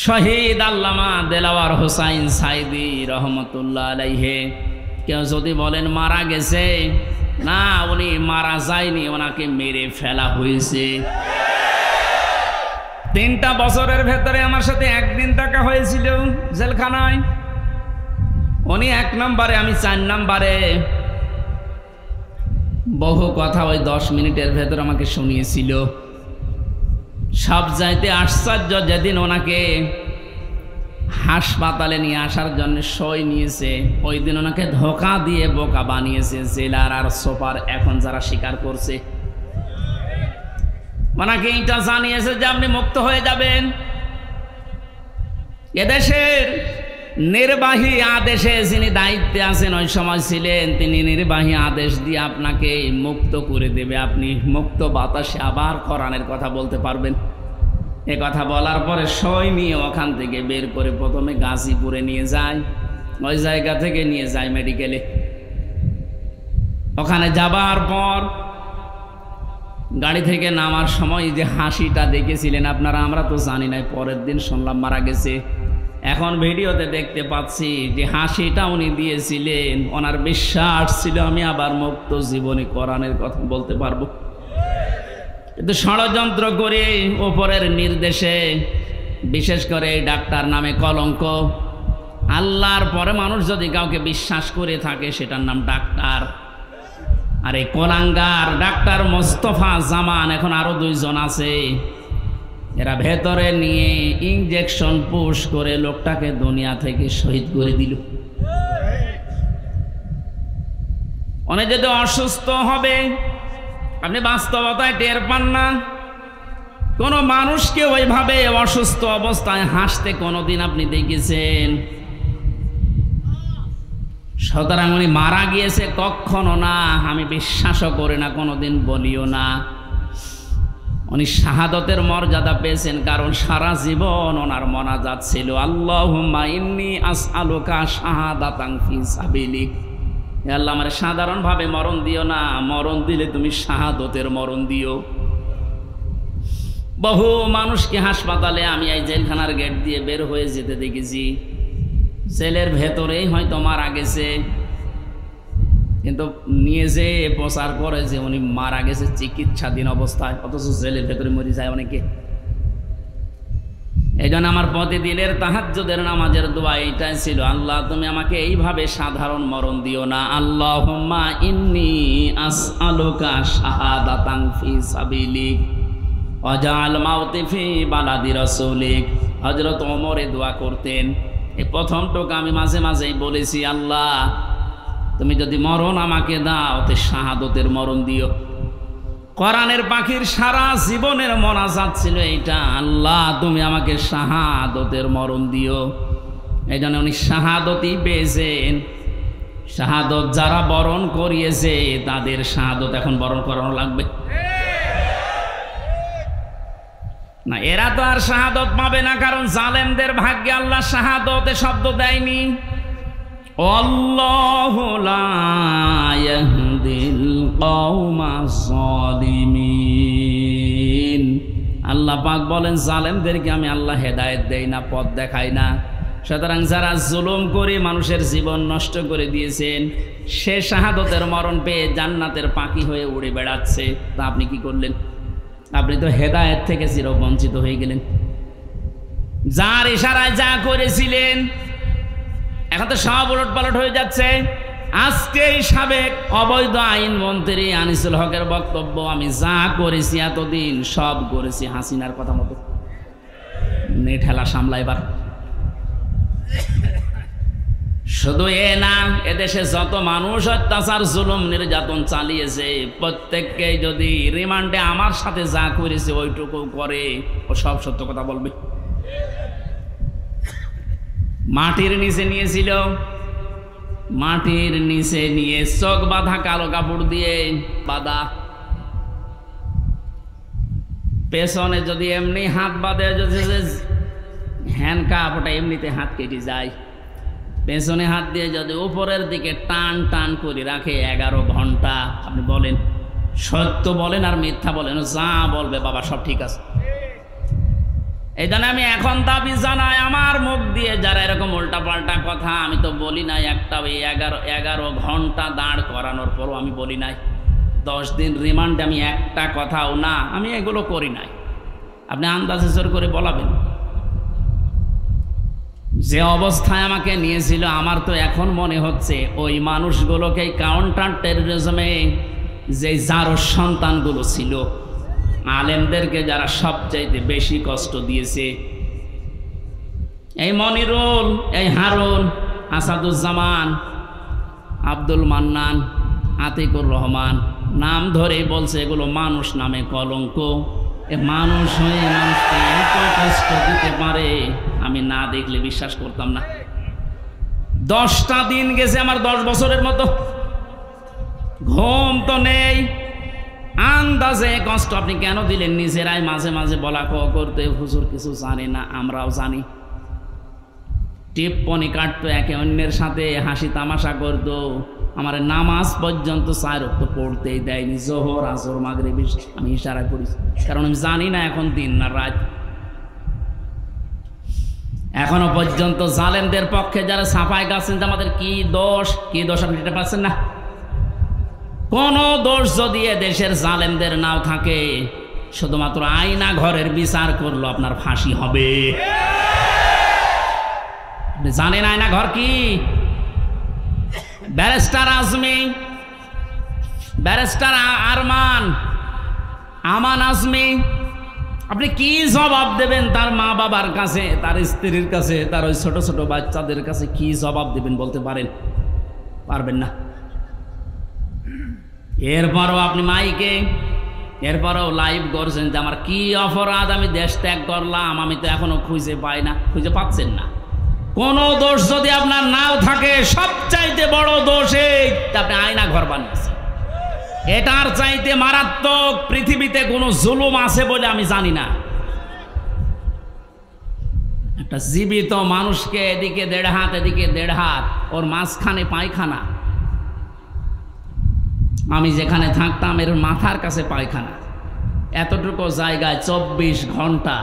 শহীদ আল্লামা দেলাওয়ার হোসাইন সাইদি রহমতুল্লাহ আলাইহি। কেউ যদি বলেন মারা গেছে, না, উনি মারা যায়নি, ওনাকে মেরে ফেলা হয়েছে। 3টা বছরের ভেতরে আমার সাথে একদিন দেখা হয়েছিল জেলখানায়। উনি 1 নম্বরে, আমি 4 নম্বরে। বহু কথা ওই 10 মিনিটের ভেতর আমাকে শুনিয়েছিল। সব চাইতে আশ্চর্য, যেদিন ওনাকে হাসপাতালে নিয়ে আসার জন্য সই নিয়েছে, ওই দিন ওনাকে ধোঁকা দিয়ে বোকা বানিয়েছে জেলার আর সুপার, এখন যারা স্বীকার করছে। ওনাকে এটা জানিয়েছে যে আপনি মুক্ত হয়ে যাবেন। এদেশের নির্বাহী আদেশে যিনি দায়িত্বে আছেন ওই সময় ছিলেন, তিনি নির্বাহী আদেশ দিয়ে আপনাকে মুক্ত করে দেবে। আপনি মুক্ত বাতাসে আবার কোরআনের কথা বলতে পারবেন। এ কথা বলার পরে সই নিয়ে ওখান থেকে বের করে প্রথমে গাজীপুরে নিয়ে যায়, ওই জায়গা থেকে নিয়ে যায় মেডিকেলে। ওখানে যাবার পর গাড়ি থেকে নামার সময় যে হাসিটা দেখেছিলেন আপনারা, আমরা তো জানি না, পরের দিন শুনলাম মারা গেছে। এখন ভিডিওতে দেখতে পাচ্ছি যে হাসিটা উনি দিয়েছিলেন, ওনার বিশ্বাস ছিল আমি আবার মুক্ত জীবনে কোরআনের কথা বলতে পারবো। কিন্তু ষড়যন্ত্র করে ওপরের নির্দেশে, বিশেষ করে ডাক্তার নামে কলঙ্ক, আল্লাহর পরে মানুষ যদি কাউকে বিশ্বাস করে থাকে সেটার নাম ডাক্তার। আর এই কোলাঙ্গার ডাক্তার মোস্তফা জামান, এখন আরো 2 জন আছে, এরা ভেতরে নিয়ে ইনজেকশন পুশ করে লোকটাকে দুনিয়া থেকে শহীদ করে দিল। অনেক যদি অসুস্থ হবে, আপনি বাস্তবতায় টের পান না। কোন মানুষকে ওইভাবে অসুস্থ অবস্থায় হাসতে কোনোদিন আপনি দেখেছেন? সুতরাং উনি মারা গিয়েছে কখনো না, আমি বিশ্বাসও করি না, কোনোদিন বলিও না। উনি শাহাদতের মর্যাদা পেয়েছেন, কারণ সারা জীবন ওনার মোনাজাত ছিল আল্লাহুম্মা ইন্নী আসআলুকা শাহাদাতান ফি সাবিলিক। হে আল্লাহ, আমার সাধারণভাবে মরণ দিও না, মরণ দিলে তুমি শাহাদতের মরণ দিও। বহু মানুষকে হাসপাতালে আমি এই জেলখানার গেট দিয়ে বের হয়ে যেতে দেখেছি, জেলের ভেতরেই হয়তো মারা গেছে, কিন্তু নিয়ে যে প্রচার করে যে উনি মারা গেছে চিকিৎসাধীন অবস্থায়, অথচ জেলের ভেতরে মরে যায় অনেকে। এই জন্য আমার প্রতিদিনের তাহাজ্জুদের নামাজের দোয়া এইটাই ছিল, আল্লাহ তুমি আমাকে এইভাবে সাধারণ মরণ দিও না। আল্লাহুম্মা ইন্নী আসআলুকা শাহাদাতান ফি সাবিলিক ওয়াজআল মাউতি ফি বালাদি রাসূলিক। হযরত ওমর এই দোয়া করতেন। এই প্রথম টোকা আমি মাঝে মাঝেই বলেছি, আল্লাহ তুমি যদি মরণ আমাকে দাও তে শাহাদতের মরণ দিও। কোরআনের পাখির সারা জীবনের মোনাজাত ছিল এইটা, আল্লাহ তুমি আমাকে শাহাদতের মরণ দিও। এই জন্য উনি শাহাদতই পেয়েছেন। শাহাদত যারা বরণ করিয়েছে তাদের শাহাদত এখন বরণ করানো লাগবে না, এরা তো আর শাহাদত পাবে না, কারণ জালেমদের ভাগ্যে আল্লাহ শাহাদতে শব্দ দেয়নি। আল্লাহু লা ইয়াহদিল কওমাজ জালিমিন। আল্লাহ পাক বলেন জালেমদেরকে আমি আল্লাহ হেদায়েত দেই না, পথ দেখাই না। সুতরাং যারা জুলুম করে মানুষের জীবন নষ্ট করে দিয়েছেন, সে শাহাদতের মরণ পেয়ে জান্নাতের পাখি হয়ে উড়ে বেড়াচ্ছে, তা আপনি কি করলেন? আপনি তো হেদায়েত থেকে চিরবঞ্চিত হয়ে গেলেন। যার ইশারায় যা করেছিলেন এখন তো সব উলটপালট হয়ে যাচ্ছে। আজকেই সাবেক অবৈধ আইন মন্ত্রী আনিসুল হকের বক্তব্য, আমি যা করেছি এতদিন সব করেছি হাসিনার কথা মতো। ঠেলা সামলা এবার। শুধু এ না, এদেশে যত মানুষ অত্যাচার জুলুম নির্যাতন চালিয়েছে প্রত্যেককে যদি রিমান্ডে আমার সাথে যা করেছে ওইটুকু করে, ও সব সত্য কথা বলবে। মাটির নিচে নিয়েছিল, মাটির নিচে নিয়ে চোখ বাঁধা কালো কাপড় দিয়ে বাঁধা, পেছনে যদি এমনি হাত বাঁধে, হ্যান্ডকাপ ওটা এমনিতে হাত কেটে যায়, পেছনে হাত দিয়ে যদি উপরের দিকে টান টান করে রাখে 11 ঘন্টা। আপনি বলেন সত্য বলেন আর মিথ্যা বলেন, যা বলবে বাবা সব ঠিক আছে। এই জন্য আমি এখন দাবি জানাই, আমার মুখ দিয়ে যারা এরকম উল্টাপাল্টা কথা, আমি তো বলি নাই একটা ওই 11 ঘন্টা দাঁড় করানোর পরও আমি বলি নাই 10 দিন রিমান্ডে আমি একটা কথাও না, আমি এগুলো করি নাই। আপনি আন্দাজে জোর করে বলাবেন। যে অবস্থায় আমাকে নিয়েছিল, আমার তো এখন মনে হচ্ছে ওই মানুষগুলোকে কাউন্টার টেররিজমে যে যার সন্তানগুলো ছিল, আলেমদেরকে যারা সবচাইতে বেশি কষ্ট দিয়েছে, এই মনিরুল, এই হারুন, আসাদুজ্জামান, আব্দুল মান্নান, আতিকুর রহমান, নাম ধরে বলছে এগুলো মানুষ নামে কলঙ্ক। এ মানুষ হয়ে মানুষকে এত কষ্ট দিতে পারে, আমি না দেখলে বিশ্বাস করতাম না। 10টা দিন গেছে আমার 10 বছরের মতো, ঘুম তো নেই, আন্দাজে কষ্ট। আপনি কেন দিলেন? নিজেরাই মাঝে মাঝে বলা করতে, হুজুর কিছু জানে না, আমরাও জানি। টিপ্পনি কাটতো, একে অন্যের সাথে হাসি তামাশা করতো। আমার নামাজ পর্যন্ত 4 ওয়াক্ত পড়তেই দেয়নি, জোহর, আসর, মাগরিব আমি ইশারায় পড়েছি, কারণ আমি জানি না এখন দিন না রাত। এখনো পর্যন্ত জালেমদের পক্ষে যারা সাফাই গাচ্ছেন, আমাদের কি দোষ আপনি এটা পাচ্ছেন না? কোন দোষ যদি দেশের জালেমদের নাও থাকে, শুধুমাত্র আয়না ঘরের বিচার করলো আপনার ফাঁসি হবে। জানেন আয়না ঘর কি? ব্যারিস্টার আজমি, ব্যারিস্টার আমান আজমি, আপনি কি জবাব দেবেন তার মা বাবার কাছে, তার স্ত্রীর কাছে, তার ওই ছোট ছোট বাচ্চাদের কাছে কি জবাব দেবেন বলতে পারেন? পারবেন না। এরপরও আপনি মাইকে, এরপরও লাইভ করছেন যে আমার কি অপরাধ, আমি দেশ ত্যাগ করলাম, আমি তো এখনো খুঁজে পাই না। খুঁজে পাচ্ছেন না। কোন দোষ যদি আপনার নাও থাকে, সবচাইতে বড় দোষ এই আপনি আয়না ঘর বানিয়েছেন। এটার চাইতে মারাত্মক পৃথিবীতে কোনো জুলুম আছে বলে আমি জানি না। একটা জীবিত মানুষকে এদিকে 1.5 হাত, এদিকে 1.5 হাত, ওর মাঝখানে পায়খানা। আমি যেখানে থাকতাম এর মাথার কাছে পায়খানা, এতটুকু জায়গায় 24 ঘন্টা।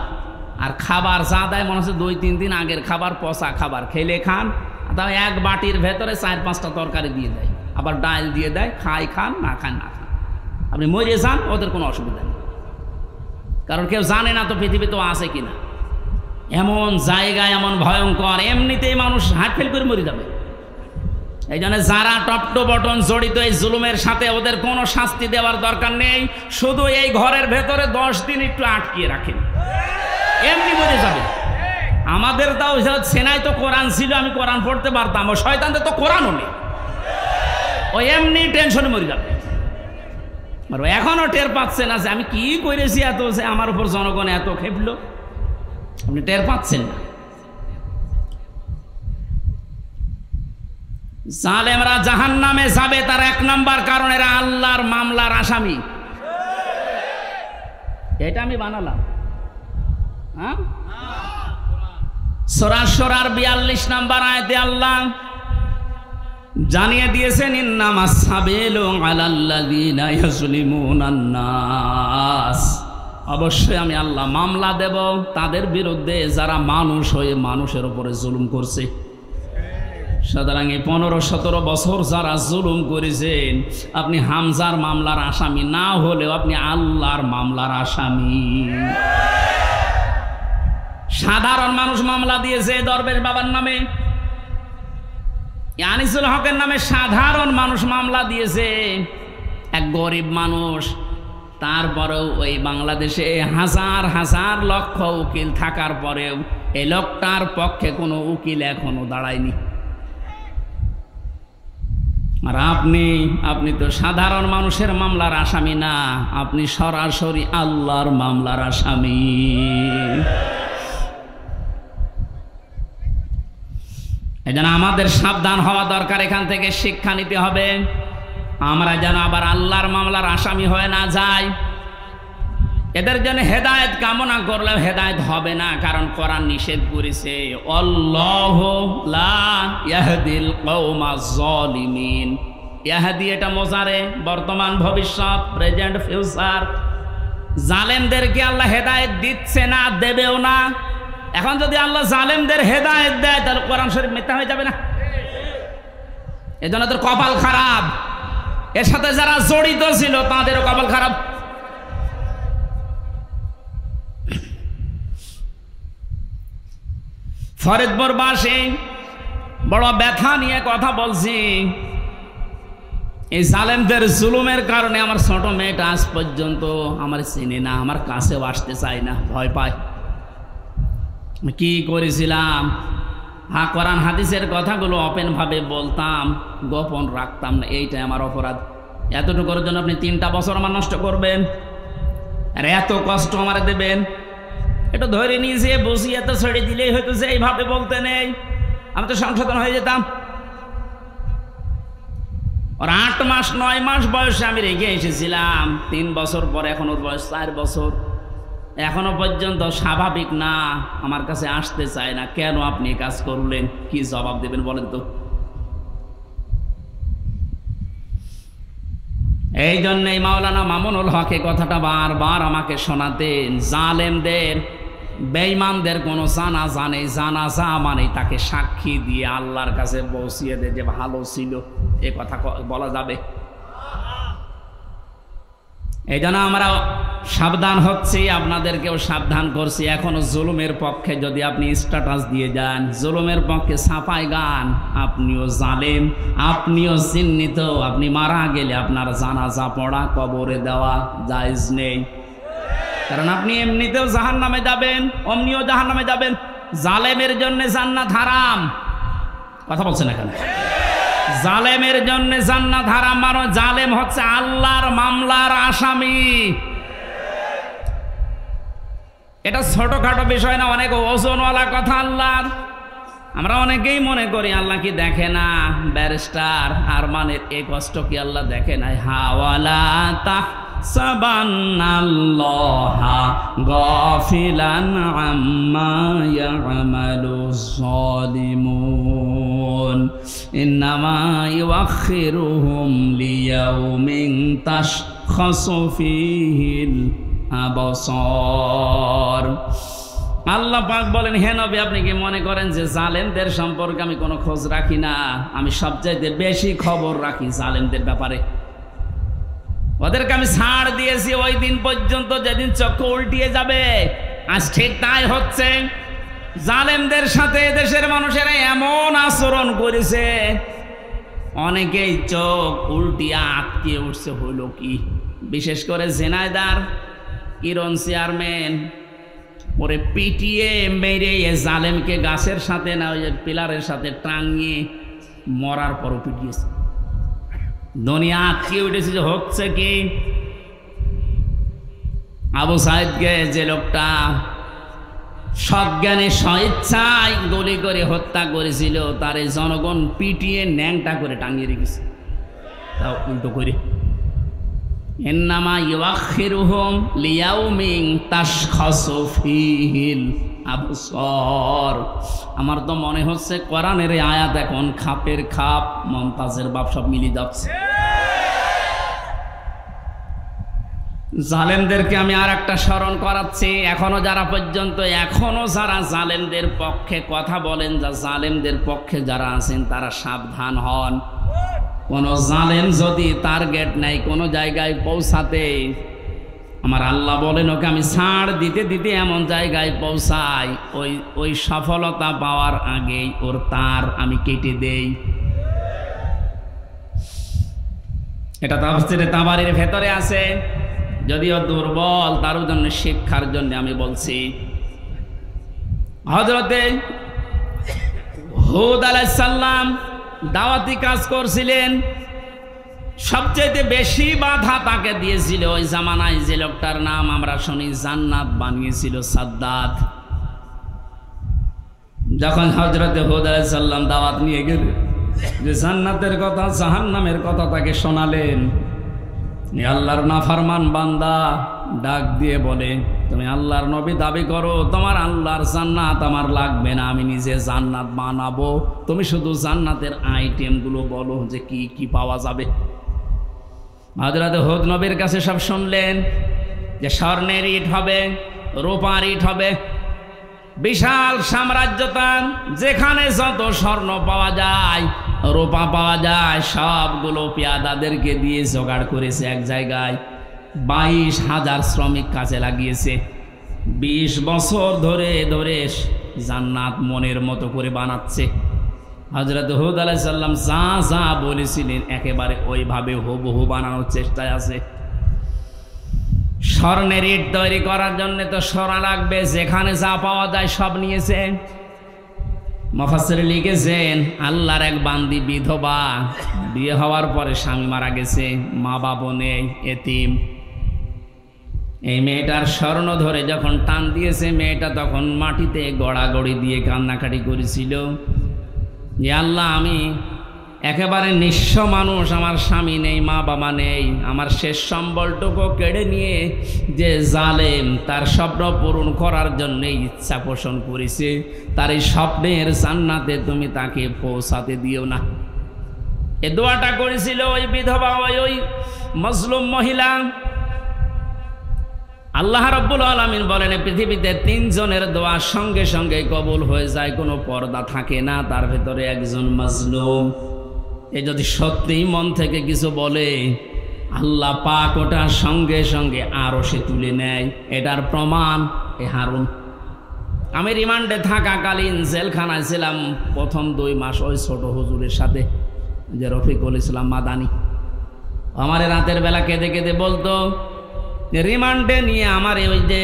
আর খাবার যা দেয় মনে হচ্ছে 2-3 দিন আগের খাবার, পচা খাবার। খেলে খান, তাও এক বাটির ভেতরে 4-5টা তরকারি দিয়ে দেয়, আবার ডাল দিয়ে দেয়, খান না খান না খান, আপনি মরে যান, ওদের কোনো অসুবিধা নেই। কারণ কেউ জানে না তো পৃথিবী তো আছে কিনা। এমন জায়গায় এমন ভয়ঙ্কর, এমনিতেই মানুষ হার্ট ফেল করে মরে যাবে। এই জন্য যারা টপ টু বটন জড়িত এই জুলুমের সাথে, ওদের কোনো শাস্তি দেওয়ার দরকার নেই। শুধু এই ঘরের ভেতরে 10 দিন একটু আটকিয়ে রাখেন, এমনি মরে যাবে। আমাদের তাও সেনায় তো কোরআন ছিল, আমি কোরআন পড়তে পারতাম। ও শয়তানদের তো কোরআনও নেই, ও এমনি টেনশনে মরে যাবে। এখনো টের পাচ্ছেন না যে আমি কি করেছি, এত যে আমার উপর জনগণ এত খেপলো, আপনি টের পাচ্ছেন না। জালেমরা জাহান্নামে যাবে, তার 1 নাম্বার কারণ এরা আল্লাহর মামলার আসামি। এটা আমি বানালাম। সূরা শুরার 42 নাম্বার আয়াতে আল্লাহ জানিয়ে দিয়েছেন, ইন্নামাস সাবিলু আলাল্লাযিনা ইয়াজলিমুনান নাস। অবশ্যই আমি আল্লাহ মামলা দেব তাদের বিরুদ্ধে যারা মানুষ হয়ে মানুষের উপরে জুলুম করছে। সুতরাং এই 15-17 বছর যারা জুলুম করেছেন, আপনি হামজার মামলার আসামি না হলেও আপনি আল্লাহর মামলার আসামি। সাধারণ মানুষ মামলা দিয়েছে দরবেশ বাবার নামে, আনিসুল হকের নামে সাধারণ মানুষ মামলা দিয়েছে, এক গরিব মানুষ। তারপরেও ওই বাংলাদেশে হাজার হাজার লক্ষ উকিল থাকার পরেও এই লোকটার পক্ষে কোনো উকিল এখনো দাঁড়ায়নি। আর আপনি তো সাধারণ মানুষের মামলার আসামি না, আপনি সরাসরি আল্লাহর মামলার আসামি। এই জন্য আমাদের সাবধান হওয়া দরকার, এখান থেকে শিক্ষা নিতে হবে। আমরা যেন আবার আল্লাহর মামলার আসামি হয়ে না যাই। এদের জন্য হেদায়েত কামনা করলেও হেদায়েত হবে না, কারণ কোরআন নিষেধ করেছে, আল্লাহু লা ইয়াহদিল কওমাজ জালিমিন। ইয়াহদি এটা মোজারে, বর্তমান ভবিষ্যৎ, প্রেজেন্ট ফিউচার। জালেমদেরকে আল্লাহ হেদায়েত দিচ্ছে না, দেবেও না। এখন যদি আল্লাহ জালেমদের হেদায়েত দেয় তাহলে কোরআন শরীফ মিথ্যা হয়ে যাবে না? এজন্য তোর কপাল খারাপ, এর সাথে যারা জড়িত ছিল তাদেরও কপাল খারাপ। ফরিদপুরবাসী বড় ব্যথা নিয়ে কথা বলছি। এই জালেমদের জুলুমের কারণে আমার ছোট মেয়েটা আজ পর্যন্ত আমার চিনে না, আমার কাছেও আসতে চায় না, ভয় পায়। কি করেছিলাম? হ্যাঁ, কোরআন হাদিসের কথাগুলো ওপেন ভাবে বলতাম, গোপন রাখতাম না, এইটাই আমার অপরাধ। এতটুকুর জন্য আপনি 3টা বছর আমার নষ্ট করবেন আর এত কষ্ট আমার দেবেন? এটা ধরে নিয়েছে বসিয়ে তো ছেড়ে দিলেই হয়তো যে এইভাবে বলতে নেই, আমি তো সংশোধন হয়ে যেতাম। ওর 8 মাস 9 মাস বয়সে আমি রেখে এসেছিলাম, 3 বছর পরে এখন ওর বয়স 4 বছর, এখনো পর্যন্ত স্বাভাবিক না, আমার কাছে আসতে চায় না। কেন আপনি কাজ করলেন? কি জবাব দেবেন বলেন তো? এই জন্যই মাওলানা মামুনুল হক এই কথাটা বারবার আমাকে শোনাতেন, জালেমদের বেঈমানদের কোনো জানাজা নেই, জানাজা মানে তাকে সাক্ষী দিয়ে আল্লাহর কাছে পৌঁছিয়ে দে যে ভালো ছিল, এ কথা বলা যাবে? এই জন্য আমরা সাবধান হচ্ছি, আপনাদেরকেও সাবধান করছি। এখনো জুলুমের পক্ষে যদি আপনি স্ট্যাটাস দিয়ে যান, জুলুমের পক্ষে ছাপাই গান, আপনিও জালেম, আপনিও চিহ্নিত। আপনি মারা গেলে আপনার জানাজা পড়া, কবরে দেওয়া জায়েজ নেই, কারণ আপনি এমনিতেও জাহান্নামে যাবেন, অমনিও জাহান্নামে যাবেন। জালেমের জন্য জান্নাত হারাম। কথা বলছেন এখানে? জালেমের জন্য জান্নাত হারাম, মানে জালেম হচ্ছে আল্লাহর মামলার আসামি। এটা ছোটখাটো বিষয় না, অনেক ওজনওয়ালা কথা আল্লাহর। আমরা অনেকেই মনে করি আল্লাহ কি দেখে না? ব্যারিস্টার আরমানের এই কষ্ট কি আল্লাহ দেখে নাই? হাওয়ালা তাহসাবান্নাল্লাহা গাফিলান আম্মা ইয়ামালুজ যালিমুন ইন্নামা ইউআখিরুহুম লিয়াউমিন তাশখাসু ফীহিল আবসার। আল্লাহ পাক বলেন, হে নবী, আপনি কি মনে করেন যে জালেমদের সম্পর্কে আমি কোনো খোঁজ রাখি না? আমি সবচাইতে বেশি খবর রাখি জালেমদের ব্যাপারে। ওদেরকে আমি ছাড় দিয়েছি ওই দিন পর্যন্ত যেদিন চক্ষু উল্টিয়ে যাবে। আজ ঠিক তাই হচ্ছে। জালেমদের সাথে দেশের মানুষেরা এমন আচরণ করেছে, অনেকেই চোখ উল্টিয়ে আটকে উঠছে। হলো কি? বিশেষ করে ঝিনাইদহ কিরণ চেয়ারম্যান, ওরে পিটিয়ে মেরে জালেমকে গাছের সাথে না ওই পিলারের সাথে টাঙিয়ে মরার পরও পিটিয়েছে। দুনিয়া আটকে উঠেছে। যে হচ্ছে কি? আবু সাইদকে যে লোকটা সজ্ঞানে স্বেচ্ছায় গুলি করে হত্যা করেছিল, তার এই জনগণ পিটিয়ে ন্যাংটা করে টাঙিয়ে রেখেছে, তাও উল্টো করে। ইন্নামা ইউআখিরুহুম লিয়াউমিন তাশখাসু ফীহিল আবসার। আমার তো মনে হচ্ছে কোরআনের এই আয়াত এখন খাপের খাপ, মমতাজের বাপ সব মিলে যাচ্ছে। জালেমদেরকে আমি আর একটা স্মরণ করাচ্ছি। এখনো যারা জালেমদের পক্ষে কথা বলেন, যা জালেমদের পক্ষে যারা আছেন তারা সাবধান হন। কোন জালেম যদি টার্গেট নাই কোনো জায়গায় পৌঁছাতে, আমার আল্লাহ বলেন ওকে আমি ছাড় দিতে দিতে এমন জায়গায় পৌঁছাই, ওই সফলতা পাওয়ার আগেই ওর তার আমি কেটে দেই। এটা তাফসীরে তাবারীর ভেতরে আছে, যদিও দুর্বল, তার জন্য শিক্ষার জন্য আমি বলছি। হযরতে হুদ আলাইহিস সালাম দাওয়াতি কাজ করছিলেন, সবচেয়ে বেশি বাধা তাকে দিয়েছিল ওই জামানায় যে লোকটার নাম আমরা শুনি জান্নাত বানিয়েছিল, সাদ্দাত। যখন হযরতে হুদ আলাইহিস সালাম দাওয়াত নিয়ে গেলেন, যে জান্নাতের কথা জাহান্নামের কথা তাকে শোনালেন, আল্লাহর নাফরমান বান্দা ডাক দিয়ে বলে, তুমি আল্লাহর নবী দাবি করো, তোমার আল্লাহর জান্নাত আমার লাগবে না, আমি নিজে জান্নাত বানাবো, তুমি শুধু জান্নাতের আইটেমগুলো বলো যে কি কি পাওয়া যাবে। হযরত হুদ নবীর কাছে সব শুনলেন, যে স্বর্ণের ইট হবে, রূপার ইট হবে, বিশাল সাম্রাজ্য তার, যেখানে যত স্বর্ণ পাওয়া যায়, রূপা পাওয়া যায়, সবগুলো পেয়াদাদেরকে দিয়ে জোগাড় করেছে এক জায়গায়। 22,000 শ্রমিক কাজে লাগিয়েছে। 20 বছর ধরে ধরে জান্নাত মনের মতো করে বানাচ্ছে। হযরত হুদ আলাইহিস সালাম যা যা বলেছিলেন একেবারে ওইভাবে হুবহু বানানোর চেষ্টায় আছে। স্বর্ণের ইট তৈরি করার জন্য তো সোনা লাগবে, যেখানে যা পাওয়া যায় সব নিয়েছে। মুফাসসির লিখেছেন আল্লাহর এক বান্দি বিধবা, বিয়ে হওয়ার পরে স্বামী মারা গেছে, মা বাবা নেই, এতিম। এই মেয়েটার স্বর্ণ ধরে যখন টান দিয়েছে, মেয়েটা তখন মাটিতে গড়াগড়ি দিয়ে কান্নাকাটি করেছিল যে আল্লাহ, আমি একেবারে নিঃস্ব মানুষ, আমার স্বামী নেই, মা বাবা নেই, আমার শেষ সম্বলটুকু কেড়ে নিয়ে যে জালেম তার স্বপ্ন পূরণ করার জন্য ইচ্ছা পোষণ করেছে, তার এই স্বপ্নের জান্নাতে তুমি তাকে পৌঁছাতে দিও না। এ দোয়াটা করেছিল ওই বিধবা, ওই মজলুম মহিলা। আল্লাহ রাব্বুল আলামিন বলেন পৃথিবীতে 3 জনের দোয়া সঙ্গে সঙ্গে কবুল হয়ে যায়, কোনো পর্দা থাকে না, তার ভেতরে একজন মাজলুম। এ যদি সত্যিই মন থেকে কিছু বলে, আল্লাহ পাক ওটা সঙ্গে সঙ্গে আরশে তুলে নেয়। এটার প্রমাণ এ হারুন। আমি রিমান্ডে থাকাকালীন জেলখানায় ছিলাম প্রথম 2 মাস ওই ছোট হুজুরের সাথে, যে রফিকুল ইসলাম মাদানি। আমার রাতের বেলা কেঁদে কেঁদে বলতো রিমান্ডে নিয়ে আমার ওই যে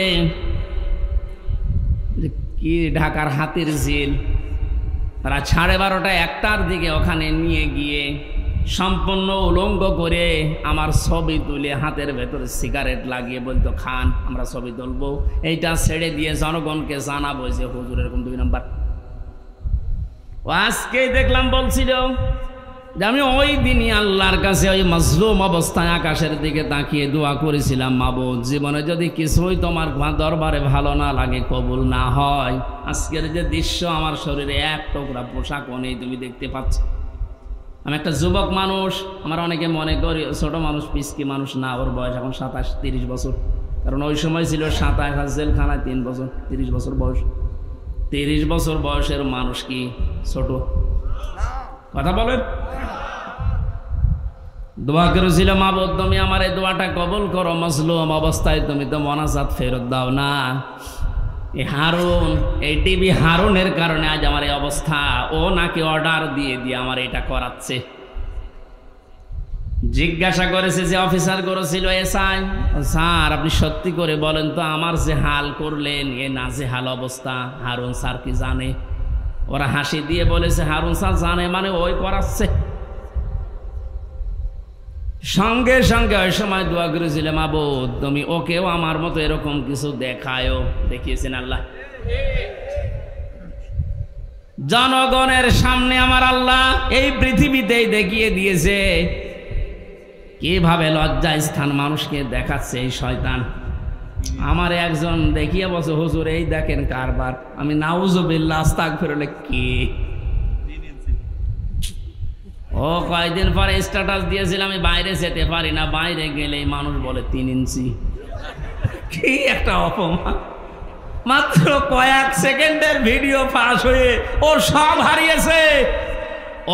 কি ঢাকার হাতির ঝিল, রাত 12:30টা 1টার দিকে ওখানে নিয়ে গিয়ে সম্পূর্ণ উলঙ্গ করে আমার ছবি তুলে হাতের ভেতরে সিগারেট লাগিয়ে বলতো খান, আমরা ছবি তুলবো, এইটা ছেড়ে দিয়ে জনগণকে জানাবো যে হুজুর এরকম 2 নাম্বার। আজকেই দেখলাম বলছিল যে আমি ওই দিনই আল্লাহর কাছে ওই মাজলুম অবস্থায় আকাশের দিকে তাকিয়ে দোয়া করেছিলাম, মাবুদ, জীবনে যদি কিছুই তোমার দরবারে ভালো না লাগে, কবুল না হয়, আজকের যে দৃশ্য, আমার শরীরে এক টুকরা পোশাকও নেই, তুমি দেখতে পাচ্ছ। আমি একটা যুবক মানুষ, আমার অনেকে মনে করি ছোট মানুষ, পিসকি মানুষ না, ওর বয়স এখন 27-30 বছর, কারণ ওই সময় ছিল 27 জেলখানায় 3 বছর, 30 বছর বয়স। 30 বছর বয়সের মানুষ কি ছোট? কথা বলেন। দোয়া করেছিল, মাবুদ তুমি আমার এই দোয়াটা কবুল করো, মাজলুম অবস্থায় তুমি তো মোনাজাত ফেরত দাও না। এই হারুন, এই টিভি হারুনের কারণে আজ আমার এই অবস্থা। ও নাকি অর্ডার দিয়ে দিয়ে আমার এটা করাচ্ছে। জিজ্ঞাসা করেছে যে অফিসার করেছিল, এসআই স্যার আপনি সত্যি করে বলেন তো, আমার যে হাল করলেন, এ নাজেহাল অবস্থা, হারুন স্যার কি জানে? ওরা হাসি দিয়ে বলেছে হারুন স্যার জানে মানে ওই করাচ্ছে। সঙ্গে সঙ্গে ওই সময় দোয়া করেছিল, মাবুদ তুমি ওকেও আমার মতো এরকম কিছু দেখায়ও। দেখিয়েছেন আল্লাহ জনগণের সামনে, আমার আল্লাহ এই পৃথিবীতেই দেখিয়ে দিয়েছে কিভাবে লজ্জা স্থান মানুষকে দেখাচ্ছে এই শয়তান। আমার একজন দেখিয়ে বলছে, হুজুর এই দেখেন কারবার। আমি নাউজুবিল্লাহ আস্তাগফিরুল্লাহ, কি ও কয়েকদিন পরে স্ট্যাটাস দিয়েছিল আমি বাইরে যেতে পারি না, বাইরে গেলেই মানুষ বলে 3 ইঞ্চি। কি একটা অপমান! মাত্র কয়েক সেকেন্ডের ভিডিও ফাঁস হয়ে ও সব হারিয়েছে।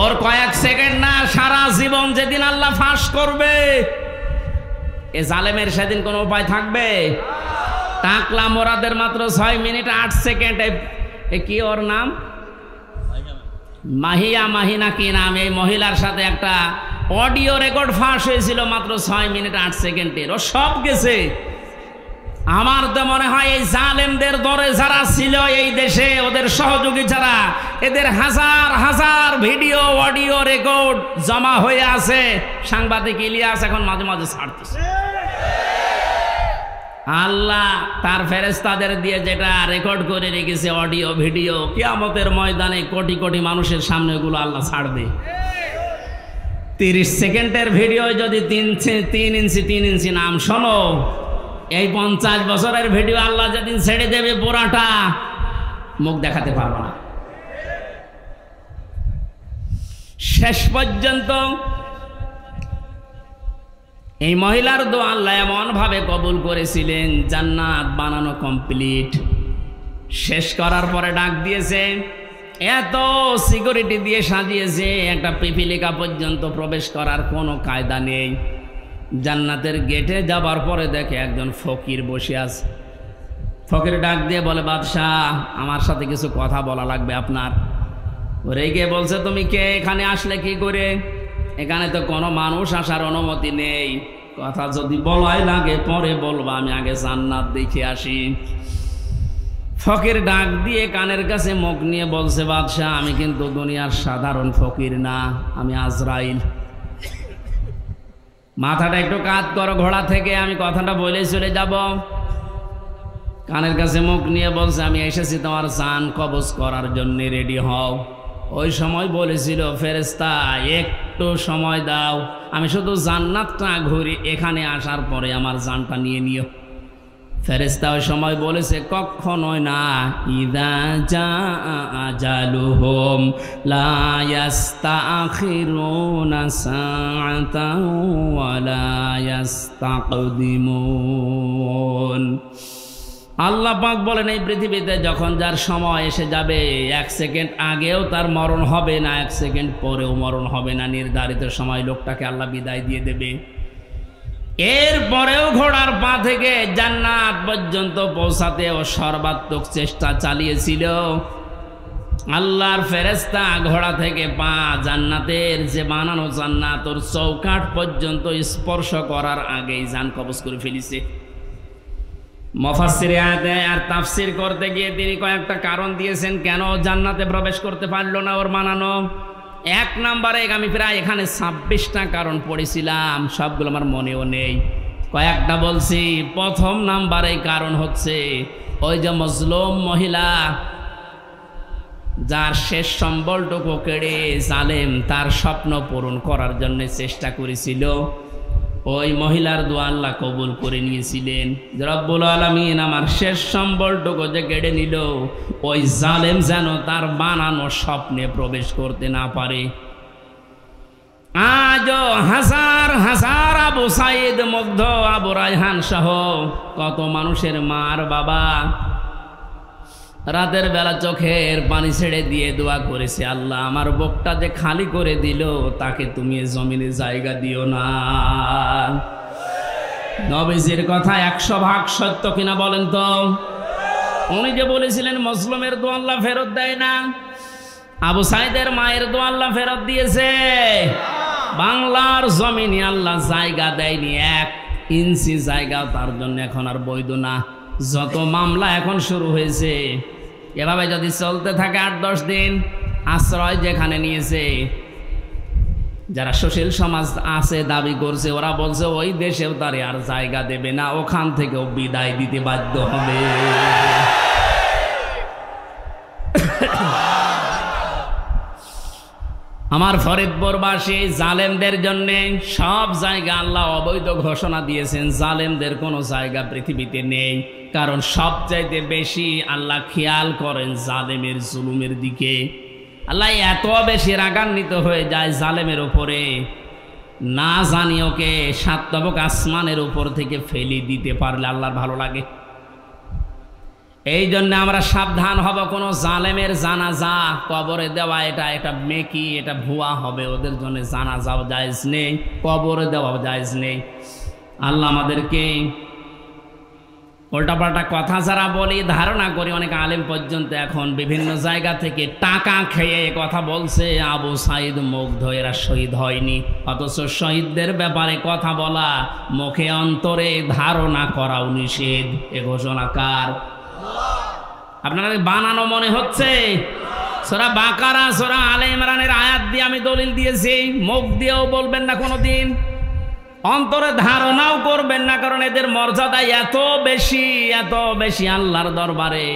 ওর কয়েক সেকেন্ড না, সারা জীবন যেদিন আল্লাহ ফাঁস করবে, এ জালেমের সেদিন কোনো উপায় থাকবে? টাকলা মোরাদের মাত্র 6 মিনিট 8 সেকেন্ড। এ কি ওর নাম? মাহিয়া, মাহিনা কি নাম? এই মহিলার সাথে একটা অডিও রেকর্ড ফাঁস হয়েছিল মাত্র 6 মিনিট 8 সেকেন্ডের। ও সব গেছে। আমার তো মনে হয় এই জালেমদের দরে যারা ছিল এই দেশে, ওদের সহযোগী যারা, এদের হাজার হাজার ভিডিও অডিও রেকর্ড জমা হয়ে আছে। সাংবাদিক ইলিয়াস এখন মাঝে মাঝে ছাড়তেছে। আল্লাহ তার ফেরেশতাদের দিয়ে যেটা রেকর্ড করে রেখেছে অডিও ভিডিও, কিয়ামতের ময়দানে কোটি কোটি মানুষের সামনে ওগুলো আল্লাহ ছাড়বে। 30 সেকেন্ডের ভিডিও যদি 3 ইঞ্চি নাম শোনো, এই 50 বছরের ভিডিও আল্লাহ যেদিন ছেড়ে দেবে পুরাটা, মুখ দেখাতে পারবো না। শেষ পর্যন্ত এই মহিলার দোয়া আল্লাহ এমন ভাবে কবুল করেছিলেন, জান্নাত বানানো কমপ্লিট শেষ করার পরে ডাক দিয়েছে, এত সিকিউরিটি দিয়ে সাজিয়েছে, একটা পিপিলিকা পর্যন্ত প্রবেশ করার কোনো কায়দা নেই। জান্নাতের গেটে যাবার পরে দেখে একজন ফকির বসে আছে। ফকির ডাক দিয়ে বলে, বাদশাহ আমার সাথে কিছু কথা বলা লাগবে আপনার। রেগে বলছে, তুমি কে, এখানে আসলে কি করে? এখানে তো কোনো মানুষ আসার অনুমতি নেই, কথা যদি বলাই লাগে পরে বলবা, আমি আগে জান্নাত দেখে আসি। ফকির ডাক দিয়ে কানের কাছে মুখ নিয়ে বলছে, বাদশাহ আমি কিন্তু দুনিয়ার সাধারণ ফকির না, আমি আজরাইল। মাথাটা একটু কাত করো ঘোড়া থেকে, আমি কথাটা বলে চলে যাব। কানের কাছে মুখ নিয়ে বলছে, আমি এসেছি তোমার জান কবজ করার জন্য, রেডি হও। ওই সময় বলেছিল, ফেরেশতা একটু সময় দাও, আমি শুধু জান্নাতটা ঘুরি, এখানে আসার পরে আমার জানটা নিয়ে নিও। ফেরেশতা ওই সময় বলেছে, কখনোই না। ইযা জাআ আজালুহুম লা ইস্তাখিরুনা সাআতান ওয়া লা ইস্তাকদিমুন। আল্লাহ পাক বলেন, এই পৃথিবীতে যখন যার সময় এসে যাবে, 1 সেকেন্ড আগেও তার মরণ হবে না, 1 সেকেন্ড পরেও মরণ হবে না। নির্ধারিত সময় লোকটাকে আল্লাহ বিদায় দিয়ে দেবে। এরপরেও ঘোড়ার পা থেকে জান্নাত পর্যন্ত পৌঁছাতে ও সর্বাত্মক চেষ্টা চালিয়েছিল। আল্লাহর ফেরেশতা ঘোড়া থেকে পা জান্নাতের যে বানানো জান্নাত ওর চৌকাঠ পর্যন্ত স্পর্শ করার আগেই জান কবজ করে ফেলেছে। মুফাসসিরে আয়াতে আর তাফসীর করতে গিয়ে তিনি কয়েকটা কারণ দিয়েছেন কেন জান্নাতে প্রবেশ করতে পারলো না ওর বানানো। 1 নম্বরে আমি প্রায় এখানে 26টা কারণ পড়েছিলাম, সবগুলো আমার মনেও নেই, কয়েকটা বলছি। প্রথম নাম্বারে কারণ হচ্ছে ওই যে মজলুম মহিলা, যার শেষ সম্বলটুকু কেড়ে জালেম তার স্বপ্ন পূরণ করার জন্য চেষ্টা করেছিল, ওই মহিলার দোয়া আল্লাহ কবুল করে নিয়েছিলেন। রব্বুল আলামিন আমার শেষ সম্বলটুকু যে কেড়ে নিল, ওই জালেম যেন তার বানানো স্বপ্নে প্রবেশ করতে না পারে। আজও হাজার হাজার আবু সাইদ মুগ্ধ, আবু রায়হান সহ কত মানুষের মার বাবা রাতের বেলা চোখের পানি ছেড়ে দিয়ে দোয়া করেছে, আল্লাহ আমার বুকটা যে খালি করে দিল, তাকে তুমি জমিনে জায়গা দিও না। নবীজির কথা 100 ভাগ সত্য কিনা বলেন তো? উনি যে বলেছিলেন মজলুমের দোয়া আল্লাহ ফেরত দেয় না, আবু সাইদের মায়ের দোয়া আল্লাহ ফেরত দিয়েছে। বাংলার জমিনে আল্লাহ জায়গা দেয়নি, 1 ইঞ্চি জায়গা তার জন্য এখন আর বৈধ না। যত মামলা এখন শুরু হয়েছে, এভাবে যদি চলতে থাকে 8-10 দিন, আশ্রয় যেখানে নিয়েছে, যারা সুশীল সমাজ আছে দাবি করছে, ওরা বলছে ওই দেশেও তার আর জায়গা দেবে না, ওখান থেকেও বিদায় দিতে বাধ্য হবে। আমার ফরিদপুরবাসী জালেমদের জন্য সব জায়গা আল্লাহ অবৈধ ঘোষণা দিয়েছেন, জালেমদের কোনো জায়গা পৃথিবীতে নেই। কারণ সবচাইতে বেশি আল্লাহ খেয়াল করেন জালেমের জুলুমের দিকে। আল্লাহ এত বেশি রাগান্বিত হয়ে যায় জালেমের উপরে, না জানি ওকে 7 তবক আসমানের উপর থেকে ফেলে দিতে পারলে আল্লাহর ভালো লাগে। এই জন্য আমরা সাবধান হব, কোনো জালেমের জানাজা কবরে দেওয়া এটা একটা মেকি, এটা ভুয়া হবে। ওদের জন্য জানাজাও জায়েজ নেই, কবরে দেওয়াও জায়েজ নেই। আল্লাহ আমাদেরকে উল্টাপাল্টা কথা যারা বলি, ধারণা করি অনেক আলেম পর্যন্ত এখন বিভিন্ন জায়গা থেকে টাকা খেয়ে কথা বলছে, আবু সাইদ মুগ্ধ এরা শহীদ হয়নি, অথচ শহীদদের ব্যাপারে কথা বলা, মুখে অন্তরে ধারণা করাও নিষেধ। এ ঘোষণা কার? আপনারা বানানো মনে হচ্ছে? সূরা বাকারা, সূরা আলে ইমরানের আয়াত দিয়ে আমি দলিল দিয়েছি, মুখ দিয়েও বলবেন না কোনোদিন, অন্তরে ধারণাও করবেন না, কারণ এদের মর্যাদা এত বেশি আল্লাহর দরবারে,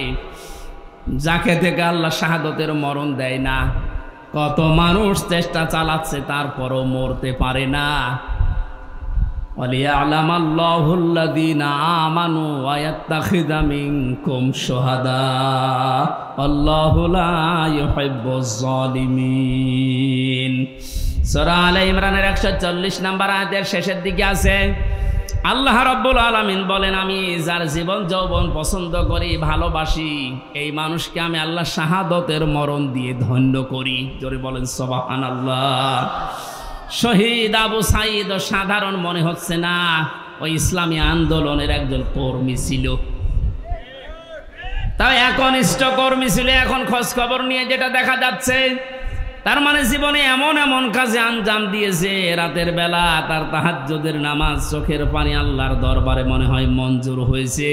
যাকে থেকে আল্লাহ শাহাদতের মরণ দেয় না। কত মানুষ চেষ্টা চালাচ্ছে, তারপরও মরতে পারে না। ওয়ালিয়ালামাল্লাহুল্লাযীনা আমানু ওয়া ইয়াত্তাখিযা মিনকুম শুহাদা আল্লাহু লা ইউহিব্বুজ জালিমিন। সূরা আলে ইমরানের 140 নম্বর আয়াতের শেষের দিকে আছে, আল্লাহ রাব্বুল আলামিন বলেন, আমি যার জীবন যৌবন পছন্দ করি, ভালোবাসি, এই মানুষকে আমি আল্লাহ শাহাদতের মরণ দিয়ে ধন্য করি। জোরে বলেন সুবহানাল্লাহ। শহীদ আবু সাঈদ সাধারণ মনে হচ্ছে না, ওই ইসলামী আন্দোলনের একজন কর্মী ছিল। তাই একনিষ্ঠ কর্মী ছিল। এখন খোঁজ খবর নিয়ে যেটা দেখা যাচ্ছে, তার মানে জীবনে এমন এমন কাজে আঞ্জাম দিয়েছে, রাতের বেলা তার তাহাজ্জুদের নামাজ, চোখের পানি আল্লাহর দরবারে মনে হয় মঞ্জুর হয়েছে।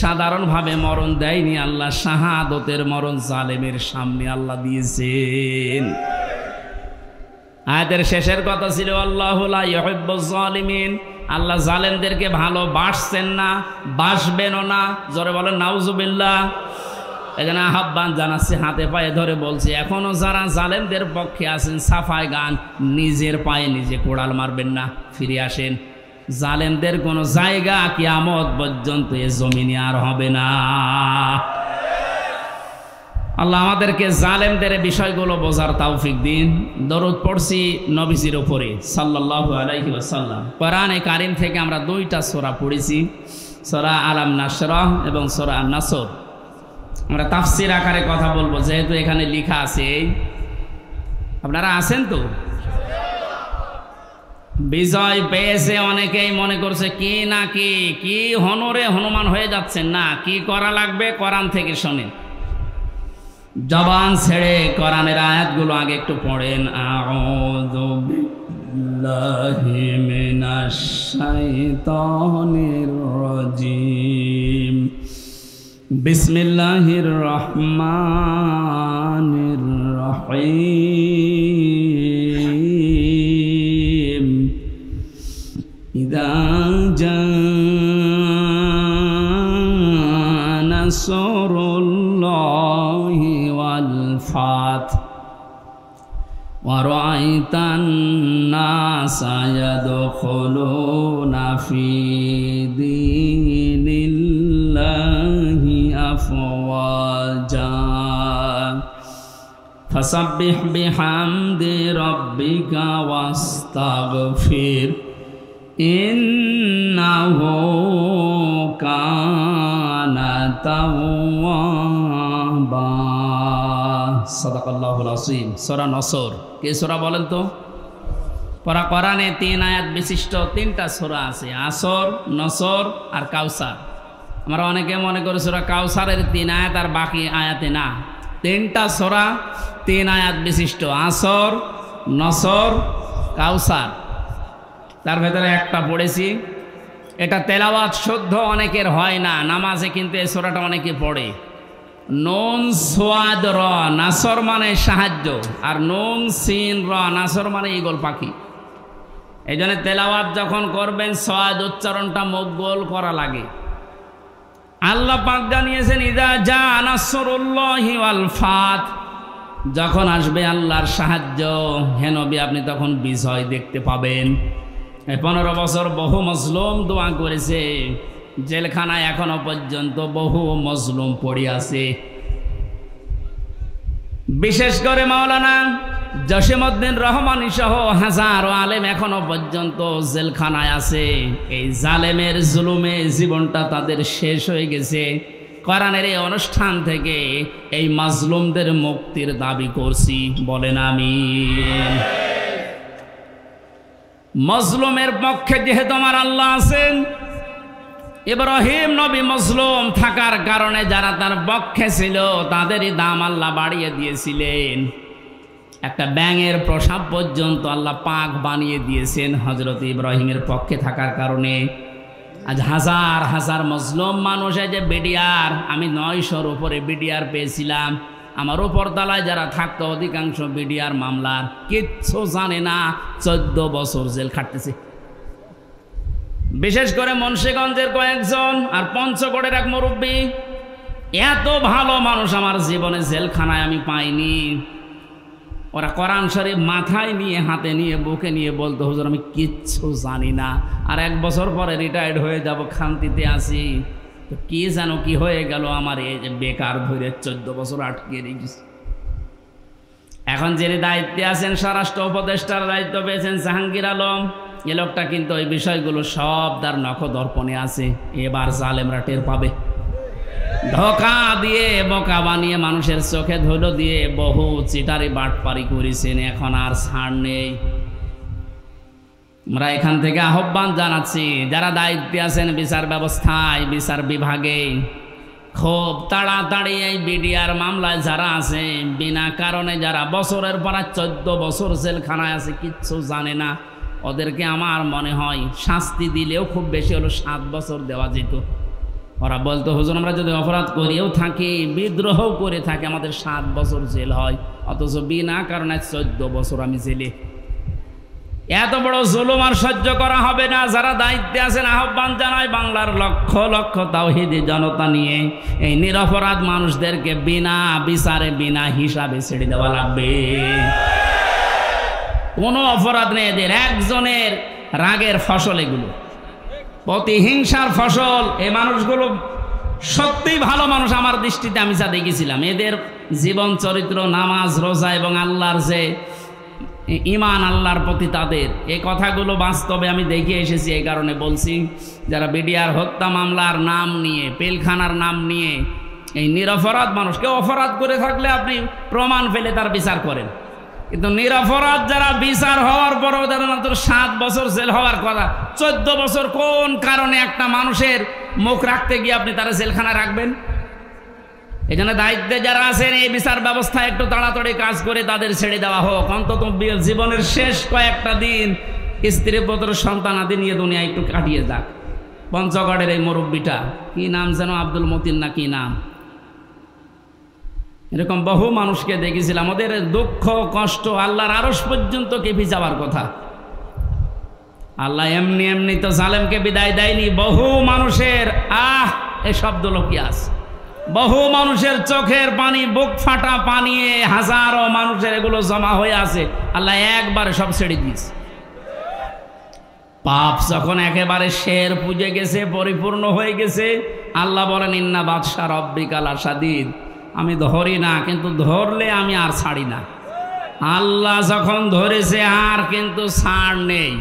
সাধারণভাবে মরণ দেয়নি আল্লাহ, শাহাদতের মরণ জালেমের সামনে আল্লাহ দিয়েছেন। আয়াতের শেষের কথা ছিল, আল্লাহু লা ইউহিব্বুজ জালিমিন, আল্লাহ জালেমদেরকে ভালোবাসছেন না, বাসবেনও না। জোরে বলেন নাউজুবিল্লাহ। এখানে আহ্বান জানাচ্ছি, হাতে পায়ে ধরে বলছি, এখনো যারা জালেমদের পক্ষে আছেন, সাফায় গান, নিজের পায়ে নিজে কোড়াল মারবেন না, ফিরে আসেন। জালেমদের কোনো জায়গা কিয়ামত পর্যন্ত এ জমিনে আর হবে না। আল্লাহ আমাদেরকে জালেমদের বিষয়গুলো বোঝার তৌফিক দিন। দরুদ পড়ছি নবীজির উপরে সাল্লাল্লাহু আলাইহি ওয়াসাল্লাম। কোরআনে কারীম থেকে আমরা দুইটা সূরা পড়েছি, সূরা আলাম নাশরাহ এবং সূরা আন-নাসর। আমরা তাফসীর আকারে কথা বলবো, যেহেতু এখানে লেখা আছে। আপনারা আছেন তো? বিজয় পেয়েছে অনেকেই মনে করছে কি না কি হনরে হনুমান হয়ে যাচ্ছেন না, কি করা লাগবে কোরআন থেকে শোনেন। জবান ছেড়ে কোরআনের আয়াতগুলো আগে একটু পড়েন। আউযু বিল্লাহি মিনাশ শাইতানির রাজিম, বিসমিল্লাহির রহমানির রহিম। ইযা জাআ নাসরুল্লাহি ওয়াল ফাth ওয়া রাআইতান নাসা ইয়াদখুলুনা ফি দীনিল্লাহি আফওয়াজা ফাসাব্বিহ বিহামদি রাব্বিকা ওয়াস্তাগফির ইন্নাহু কানা তাওয়াবা। সাদাকাল্লাহুল আযীম। সূরা নসর। কে সূরা বলেন তো? কোরআনে 3 আয়াত বিশিষ্ট 3টা সূরা আছে, আসর, নসর আর কাউসার। আমরা অনেকে মনে করি সূরা কাউসারের 3 আয়াত আর বাকি আয়াতে না। 3টা সূরা 3 আয়াত বিশিষ্ট, আসর, নসর, কাউসার। তার ভেতরে একটা পড়েছি, এটা তেলাওয়াত শুদ্ধ অনেকের হয় না, নামাজে কিন্তু এই সূরাটা অনেকে পড়ে। নুন সোয়াদ র, নাসর মানে সাহায্য, আর নুন সিন র, নাসর মানে ঈগল পাখি। এই জন্য তেলাওয়াত যখন করবেন সোয়াদ উচ্চারণটা মুখ গোল করা লাগে। আল্লাহ পাক জানিয়েছেন, ইযা জা নাসরুল্লাহি ওয়াল ফাth, যখন আসবে আল্লাহর সাহায্য, হে নবী আপনি তখন বিজয় দেখতে পাবেন। 15 বছর বহু মজলুম দোয়া করেছে, জেলখানায় এখনো পর্যন্ত বহু মজলুম পড়ে আছে। বিশেষ করে মাওলানা জসিমউদ্দিন রহমানী সহ হাজারো আলেম এখনো পর্যন্ত জেলখানায় আছে। এই জালেমের জুলুমে জীবনটা তাদের শেষ হয়ে গেছে। কোরআনের এই অনুষ্ঠান থেকে এই মাজলুমদের মুক্তির দাবি করছি, বলেন আমিন। মজলুমের পক্ষে যেহেতু আমার আল্লাহ আছেন, ইব্রাহিম নবী মজলুম থাকার কারণে যারা তার পক্ষে ছিল তাদেরই দাম আল্লাহ বাড়িয়ে দিয়েছিলেন। একটা ব্যাঙের প্রসাব পর্যন্ত আল্লাহ পাক বানিয়ে দিয়েছেন হযরত ইব্রাহিমের পক্ষে থাকার কারণে। আজ হাজার হাজার মজলুম মানুষ, এই যে বিডিআর, আমি 900-র উপরে বিডিআর পেয়েছিলাম। আমার উপর তলায় যারা থাকতো অধিকাংশ বিডিআর মামলার, কিচ্ছু জানে না, 14 বছর জেল খাটতেছে। বিশেষ করে মুন্সিগঞ্জের কয়েকজন আর পঞ্চগড়ের এক মুরব্বী, এত ভালো মানুষ আমার জীবনে জেলখানায় আমি পাইনি। ওরা কোরআন শরীফ মাথায় নিয়ে, হাতে নিয়ে, বুকে নিয়ে বলতো, হুজুর আমি কিচ্ছু জানি না, আর 1 বছর পরে রিটায়ার্ড হয়ে যাব, খান্তিতে আসি, তো কি জানো কি হয়ে গেল আমার, এই যে বেকার ধরে 14 বছর আটকে রেখেছি। এখন যিনি দায়িত্বে আছেন, স্বরাষ্ট্র উপদেষ্টার দায়িত্ব পেয়েছেন জাহাঙ্গীর আলম, এ লোকটা কিন্তু ওই বিষয়গুলো সব তার নখদর্পণে আছে। এবার জালেমরা টের পাবে। ধোঁকা দিয়ে বোকা বানিয়ে মানুষের চোখে ধুলো দিয়ে বহু চিটারি বাটপারি করেছেন, এখন আর ছাড় নেই। আমরা এখান থেকে আহ্বান জানাচ্ছি, যারা দায়িত্বে আছেন বিচার ব্যবস্থায়, বিচার বিভাগে, খুব তাড়াতাড়ি এই বিডিআর মামলায় যারা আছে, বিনা কারণে যারা বছরের পর 14 বছর জেলখানায় আছে, কিচ্ছু জানে না, ওদেরকে আমার মনে হয় শাস্তি দিলেও খুব বেশি হলো 7 বছর দেওয়া যেত। ওরা বলতো, হুজুর আমরা যদি অপরাধ করিও থাকি, বিদ্রোহ করে থাকি, আমাদের 7 বছর জেল হয়, অথচ বিনা কারণে 14 বছর আমি জেলে। এত বড় জুলুম আর সহ্য করা হবে না। যারা দায়িত্বে আছেন আহ্বান জানায়, বাংলার লক্ষ লক্ষ তাওহীদি জনতা নিয়ে এই নিরপরাধ মানুষদেরকে বিনা বিচারে বিনা হিসাবে ছেড়ে দেওয়া লাগবে। কোনো অপরাধ নেই এদের, একজনের রাগের ফসল এগুলো, প্রতিহিংসার ফসল। এই মানুষগুলো সত্যিই ভালো মানুষ আমার দৃষ্টিতে, আমি যা দেখেছিলাম এদের জীবন চরিত্র, নামাজ রোজা এবং আল্লাহর যে ঈমান, আল্লাহর প্রতি তাদের এই কথাগুলো বাস্তবে আমি দেখে এসেছি। এই কারণে বলছি, যারা বিডিআর হত্যা মামলার নাম নিয়ে, পেলখানার নাম নিয়ে এই নিরপরাধ মানুষ, কেউ অপরাধ করে থাকলে আপনি প্রমাণ পেলে তার বিচার করেন, কিন্তু নিরপরাধ যারা বিচার হওয়ার পরেও তাদের মাত্র 7 বছর জেল হওয়ার কথা, 14 বছর কোন কারণে একটা মানুষের মুখ রাখতে গিয়ে আপনি তারা জেলখানা রাখবেন? এই জন্য দায়িত্বে যারা আছেন এই বিচার ব্যবস্থা একটু তাড়াতাড়ি কাজ করে তাদের ছেড়ে দেওয়া হোক। অন্তত জীবনের শেষ কয়েকটা দিন স্ত্রী পুত্র সন্তানাদি নিয়ে দুনিয়া একটু কাটিয়ে যাক। পঞ্চগড়ের এই মুরব্বীটা, কি নাম যেন, আব্দুল মতিন না কি নাম, এরকম বহু মানুষকে দেখেছিলাম। ওদের দুঃখ কষ্ট আল্লাহর আরশ পর্যন্ত কেঁপে যাওয়ার কথা। আল্লাহ এমনি এমনি তো জালেমকে বিদায় দেয়নি। বহু মানুষের এই শব্দ লোকিয়াস, বহু মানুষের চোখের পানি, বুক ফাটা পানি, হাজারো মানুষের এগুলো জমা হয়ে আছে, আল্লাহ একবারে সব ছেড়ে দিয়েছে। পাপ যখন একেবারে শের পুজে গেছে, পরিপূর্ণ হয়ে গেছে, আল্লাহ বলেন ইন্না বাদশা রব্বিকা লাশাদীদ, আমি ধরি না, কিন্তু ধরলে আমি আর ছাড়ি না। আল্লাহ যখন ধরেছে আর কিন্তু ছাড় নেই,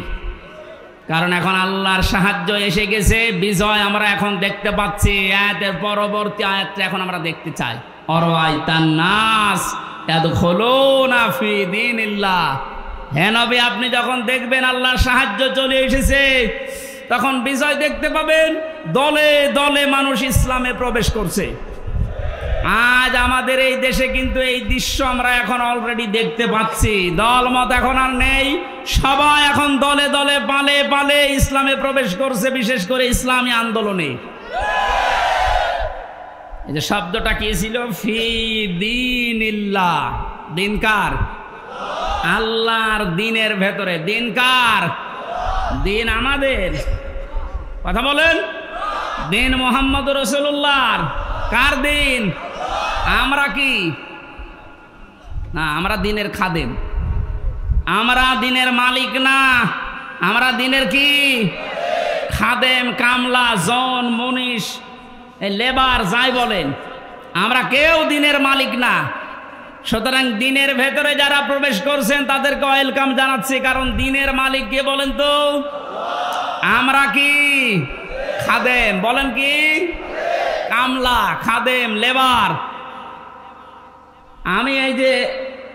কারণ এখন আল্লাহর সাহায্য এসে গেছে, বিজয় আমরা এখন দেখতে পাচ্ছি। আয়াতের পরবর্তী আয়াতটা এখন আমরা দেখতে চাই। অরাইতান নাস ইয়াদখুলুনা ফি দীনিল্লাহ, হে নবী আপনি যখন দেখবেন আল্লাহর সাহায্য চলে এসেছে, তখন বিজয় দেখতে পাবেন। দলে দলে মানুষ ইসলামে প্রবেশ করছে। আজ আমাদের এই দেশে কিন্তু এই দৃশ্য আমরা এখন অলরেডি দেখতে পাচ্ছি। দলমত এখন আর নেই, সবাই এখন দলে দলে পালে পালে ইসলামে প্রবেশ করছে, বিশেষ করে ইসলামী আন্দোলনে। এই যে শব্দটা কি ছিল, ফি দীনিল্লাহ, দিন কার? আল্লাহর দিনের ভেতরে। দিন কার? দিন আমাদের। কথা বলেন, দিন মুহাম্মদ রাসূলুল্লাহর। কার দিন? আমরা কি না, আমরা দিনের খাদেম, আমরা দিনের মালিক না, আমরা দিনের কি খাদেম, কামলা, জন, মনীষ, লেবার যাই বলেন, আমরা কেউ দিনের মালিক না। সুতরাং দিনের ভেতরে যারা প্রবেশ করছেন তাদেরকে ওয়েলকাম জানাচ্ছি, কারণ দিনের মালিক কে বলেন তো? আমরা কি খাদেম, বলেন কি কামলা, খাদেম, লেবার। আমি এই যে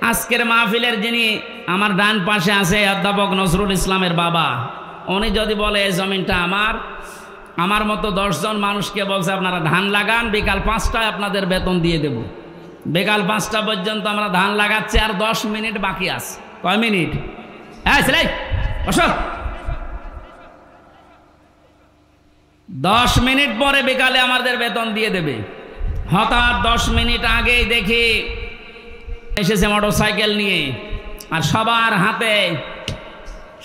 আজকের মাহফিলের যিনি আমার ডান পাশে আছে, অধ্যাপক নজরুল ইসলামের বাবা, উনি যদি বলে এই জমিনটা আমার মতো 10 জন মানুষকে বলছে আপনারা ধান লাগান, বিকাল 5টায় আপনাদের বেতন দিয়ে দেব। বিকাল 5টা পর্যন্ত আমরা ধান লাগাচ্ছি, আর 10 মিনিট বাকি আছে। কয় মিনিট? হ্যাঁ ছেলে বসো, 10 মিনিট পরে বিকালে আমাদের বেতন দিয়ে দেবে। হঠাৎ 10 মিনিট আগেই দেখি এসেছে মোটরসাইকেল নিয়ে, আর সবার হাতে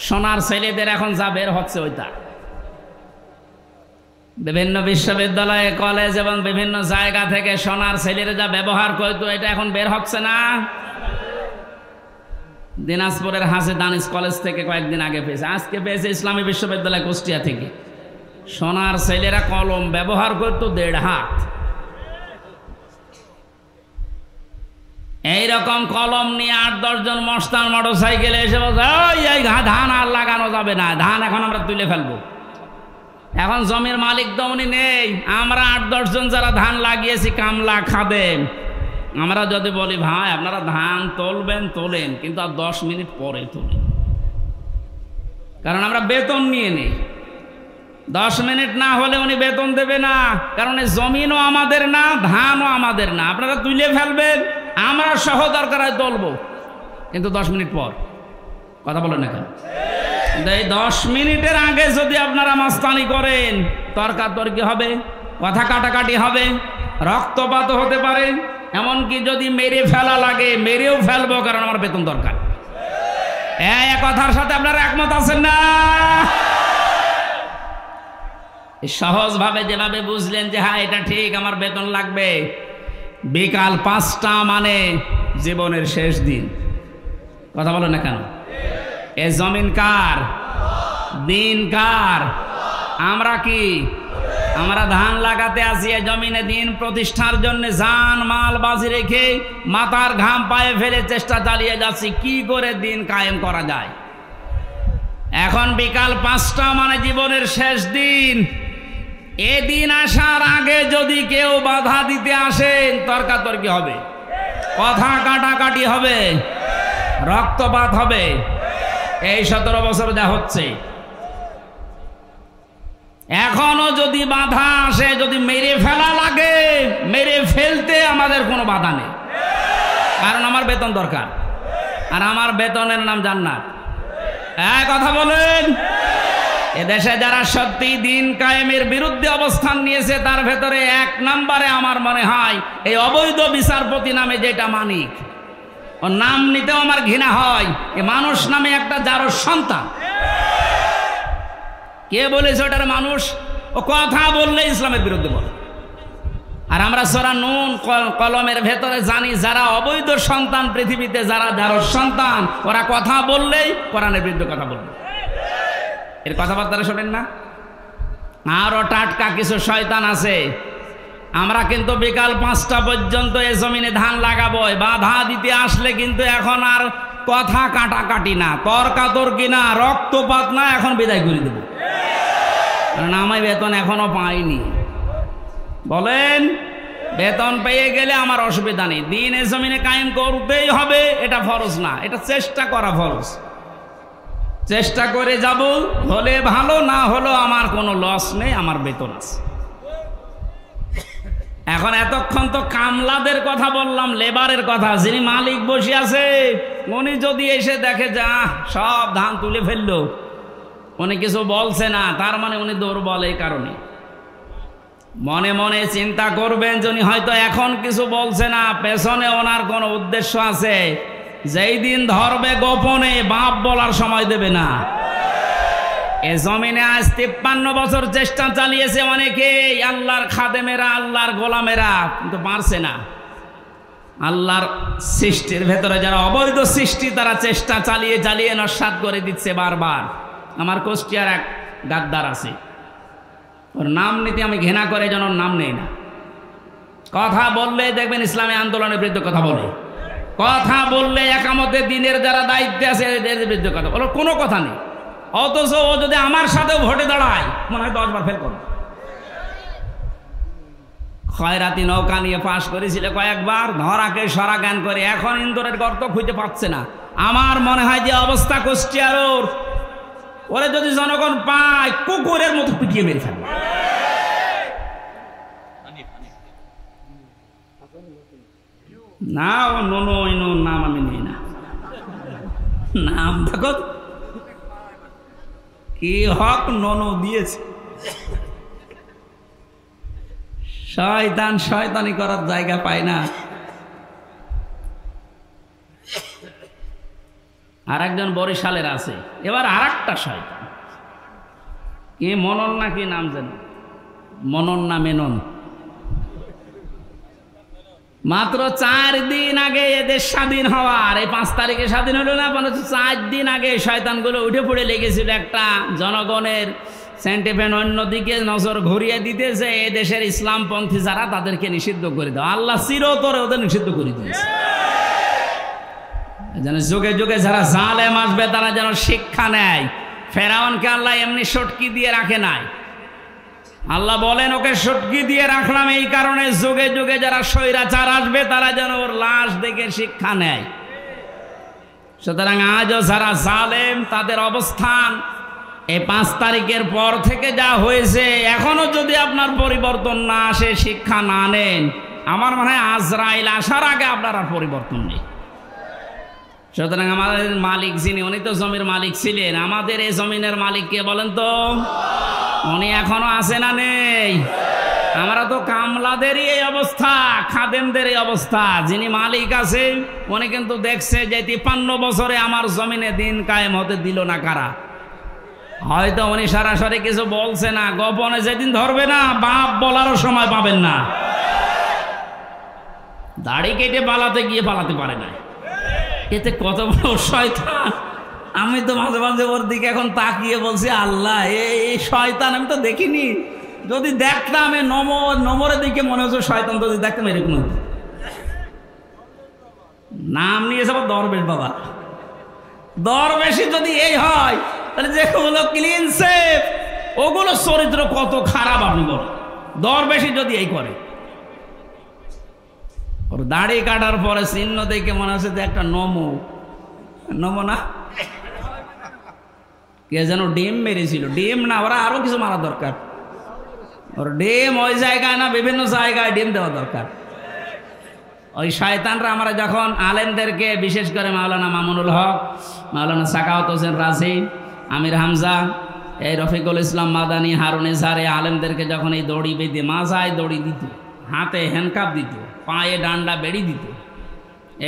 সোনার ছেলেদের এখন যা বের হচ্ছে ওইটা। বিভিন্ন বিশ্ববিদ্যালয়, কলেজ এবং বিভিন্ন জায়গা থেকে সোনার ছেলেরা যা ব্যবহার করতো, এটা এখন বের হচ্ছে না। দিনাজপুরের হাসে দানিশ কলেজ থেকে কয়েকদিন আগে পেয়েছে, আজকে পেয়েছে ইসলামী বিশ্ববিদ্যালয় কুষ্টিয়া থেকে। সোনার ছেলেরা কলম ব্যবহার করতো 1.5 হাত। এইরকম কলম নিয়ে 8-10 জন মস্তান মোটর সাইকেলে এসে বলছে এই ধান আর লাগানো যাবে না, ধান এখন আমরা তুলে ফেলবো। এখন জমির মালিক তো উনি নেই, আমরা 8-10 জন যারা ধান লাগিয়েছি কামলা খাদেম, আমরা যদি বলি ভাই আপনারা ধান তুলবেন তোলেন, কিন্তু আর 10 মিনিট পরে তোলেন, কারণ আমরা বেতন নিয়ে নেই। 10 মিনিট না হলে উনি বেতন দেবে না, কারণ এই জমিনও আমাদের না, ধানও আমাদের না। আপনারা তুলে ফেলবেন, আমরা সহ দরকার হয় তুলবো, কিন্তু 10 মিনিট পর। কথা বলেন না কেন? এই 10 মিনিটের আগে যদি আপনারা মাস্তানি করেন, তর্কাতর্কি হবে, কথা কাটাকাটি হবে, রক্তপাত হতে পারে, এমনকি যদি মেরে ফেলা লাগে মেরেও ফেলবো, কারণ আমার বেতন দরকার। এই কথার সাথে আপনারা একমত আছেন না? সহজভাবে যেভাবে বুঝলেন যে হ্যাঁ এটা ঠিক, আমার বেতন লাগবে, বিকাল 5টা মানে জীবনের শেষ দিন। কথা বলেন না কেন? এ জমিন কার? দিন কার? আমরা কি? আমরা ধান লাগাতে আসি এ জমিনে দিন প্রতিষ্ঠার জন্য জান মাল বাজি রেখে মাথার ঘাম পায়ে ফেলে চেষ্টা চালিয়ে যাচ্ছি কি করে দিন কায়েম করা যায়। এখন বিকাল 5টা মানে জীবনের শেষ দিন। এদিন আসার আগে যদি কেউ বাধা দিতে আসেন, তর্কাতর্কি হবে, কথা কাটাকাটি হবে, রক্তপাত হবে। এই 17 বছর যা হচ্ছে, এখনো যদি বাধা আসে, যদি মেরে ফেলা লাগে, মেরে ফেলতে আমাদের কোনো বাধা নেই, কারণ আমার বেতন দরকার, আর আমার বেতনের নাম জান্নাত। এক কথা বলেন। এদেশে যারা সত্যি দিন কায়েমের বিরুদ্ধে অবস্থান নিয়েছে, তার ভেতরে 1 নম্বরে আমার মনে হয় এই অবৈধ বিচারপতি নামে যেটা মানিক, ওর নাম নিতেও আমার ঘৃণা হয়। এ মানুষ নামে একটা যার সন্তান। কে বলেছে ওটার মানুষ? ও কথা বললে ইসলামের বিরুদ্ধে বলে। আর আমরা সূরা নূন কলমের ভেতরে জানি যারা অবৈধ সন্তান পৃথিবীতে, যারা যার সন্তান, ওরা কথা বললেই কোরআনের বিরুদ্ধে কথা বলবে। এর কথাবার্তা শোনেন না? আরো টাটকা কিছু শয়তান আছে। আমরা কিন্তু বিকাল 5টা পর্যন্ত এ জমিনে ধান লাগাবো, বাধা দিতে আসলে কিন্তু এখন আর কথা কাটাকাটি না, তর্কাতর্কি না, রক্তপাত না, এখন বিদায় করে দেব। কারণ আমি বেতন এখনো পাইনি। বলেন, বেতন পেয়ে গেলে আমার অসুবিধা নেই, দিন এ জমিনে কায়েম করতেই হবে, এটা ফরজ না, এটা চেষ্টা করা ফরজ। চেষ্টা করে যাব, হলে ভালো, না হলো আমার কোনো লস নেই, আমার বেতন আছে। এখন এতক্ষণ তো কামলাদের কথা বললাম, লেবারের কথা। যিনি মালিক বসে আছে, উনি যদি এসে দেখে যা সব ধান তুলে ফেললো, উনি কিছু বলছে না, তার মানে উনি দুর্বল। এই কারণে মনে মনে চিন্তা করবেন যে উনি হয়তো এখন কিছু বলছে না, পেছনে ওনার কোনো উদ্দেশ্য আছে। যেই দিন ধরবে গোপনে, বাপ বলার সময় দেবে না। এ জমিনে আজ 53 বছর চেষ্টা চালিয়েছে অনেকে, আল্লাহর খাদেমেরা, আল্লাহর গোলামেরা, কিন্তু পারছে না। আল্লাহর সৃষ্টির ভেতরে যারা অবৈধ সৃষ্টি, তারা চেষ্টা চালিয়ে চালিয়ে নস্যাৎ করে দিচ্ছে বারবার। আমার কুষ্টিয়ার এক গাদ্দার আছে, ওর নাম নিতে আমি ঘৃণা করে, যেন ওর নাম নেই না। কথা বললে দেখবেন ইসলামী আন্দোলনের বিরুদ্ধে কথা বলে, কথা বললে একামতে দিনের যারা দায়িত্বে আছে এদের বিরুদ্ধে কথা বলে, কোনো কথা নেই। অথচ ও যদি আমার সাথেও ভোটে দাঁড়ায়, মনে হয় 10 বার ফেল করবে। খয়রাতি নৌকা নিয়ে পাশ করেছিল কয়েকবার, ধরাকে সরা জ্ঞান করে, এখন ইন্দোরের গর্ত খুঁজে পাচ্ছে না। আমার মনে হয় যে অবস্থা কুষ্টিয়ার, ওরে যদি জনগণ পায়, কুকুরের মতো পিটিয়ে মেরে ফেলবে। না, ও নোনো নাম আমি নেই না, নাম দেখো কি হক নোনো দিয়েছে। শয়তান শয়তানি করার জায়গা পায় না। আর একজন বরিশালের আছে, এবার আর একটা শয়তান, কি মনন না কি নাম জানি, মনন না মেনন। মাত্র 4 দিন আগে এদের স্বাধীন হওয়ার, এই 5 তারিখে স্বাধীন হলো না, 4 দিন আগে শয়তানগুলো উঠে পড়ে লেগেছিল একটা জনগণের সেন্টিমেন্ট অন্যদিকে নজর ঘুরিয়ে দিতেছে। এ দেশের ইসলামপন্থী যারা, তাদেরকে নিষিদ্ধ করে দাও। আল্লাহ চিরতরে ওদের নিষিদ্ধ করে দিয়েছে। যেন যুগে যুগে যারা জালেম আসবে তারা যেন শিক্ষা নেয়। ফেরাউনকে আল্লাহ এমনি সটকি দিয়ে রাখে নাই। আল্লাহ বলেন ওকে সটকি দিয়ে রাখলাম এই কারণে যুগে যুগে যারা স্বৈরাচার আসবে তারা যেন ওর লাশ দেখে শিক্ষা নেয়। সুতরাং আজও যারা জালেম তাদের অবস্থান এই 5 তারিখের পর থেকে যা হয়েছে, এখনো যদি আপনার পরিবর্তন না আসে, শিক্ষা না নেন, আমার মনে হয় আজরাইল আসার আগে আপনার আর পরিবর্তন নেই। সুতরাং আমাদের মালিক যিনি, উনি তো জমির মালিক ছিলেন। আমাদের এই জমিনের মালিক কে বলেন তো? উনি এখনো আছে না নেই? আমরা তো কামলাদেরই এই অবস্থা, খাদেমদের এই অবস্থা। যিনি মালিক আছে উনি কিন্তু দেখছে যে 53 বছরে আমার জমিনে দিন কায়েম হতে দিল না কারা। হয়তো উনি সরাসরি কিছু বলছে না, গোপনে যেদিন ধরবে না বাপ বলারও সময় পাবেন না। দাড়ি কেটে পালাতে গিয়ে পালাতে পারে না। এতে কত বড় শয়তান! আমি তো মাঝে মাঝে ওর দিকে এখন তাকিয়ে বলছি, আল্লাহ এই শয়তান আমি তো দেখিনি, যদি দেখতাম এই নমরের দিকে মনে হচ্ছে শয়তান, যদি দেখতাম এরকম নাম নিয়েছে আবার দরবেশ বাবা। দরবেশই যদি এই হয় তাহলে যেগুলো ক্লিন সেফ ওগুলো চরিত্র কত খারাপ আপনি বলেন। দরবেশই যদি এই করে, ওর দাড়ি কাটার পরে চিহ্ন দেখে মনে হচ্ছে যে একটা নমো না, কে যেন ডিম মেরেছিল। ডিম না, ওরা আরো কিছু মারা দরকার। ওর ডিম ওই জায়গায় না, বিভিন্ন জায়গায় ডিম দেওয়া দরকার। ওই শয়তানরা আমরা যখন আলেমদেরকে, বিশেষ করে মাওলানা মামুনুল হক, মাওলানা সাকাওয়াত হোসেন রাজি, আমির হামজা, এই রফিকুল ইসলাম মাদানী, হারুন ইজহার, এই আলেমদেরকে যখন এই দড়ি বেঁধে, মাজায় দড়ি দিত, হাতে হ্যান্ডকাপ দিত, পায়ে ডান্ডা বেড়ি দিত,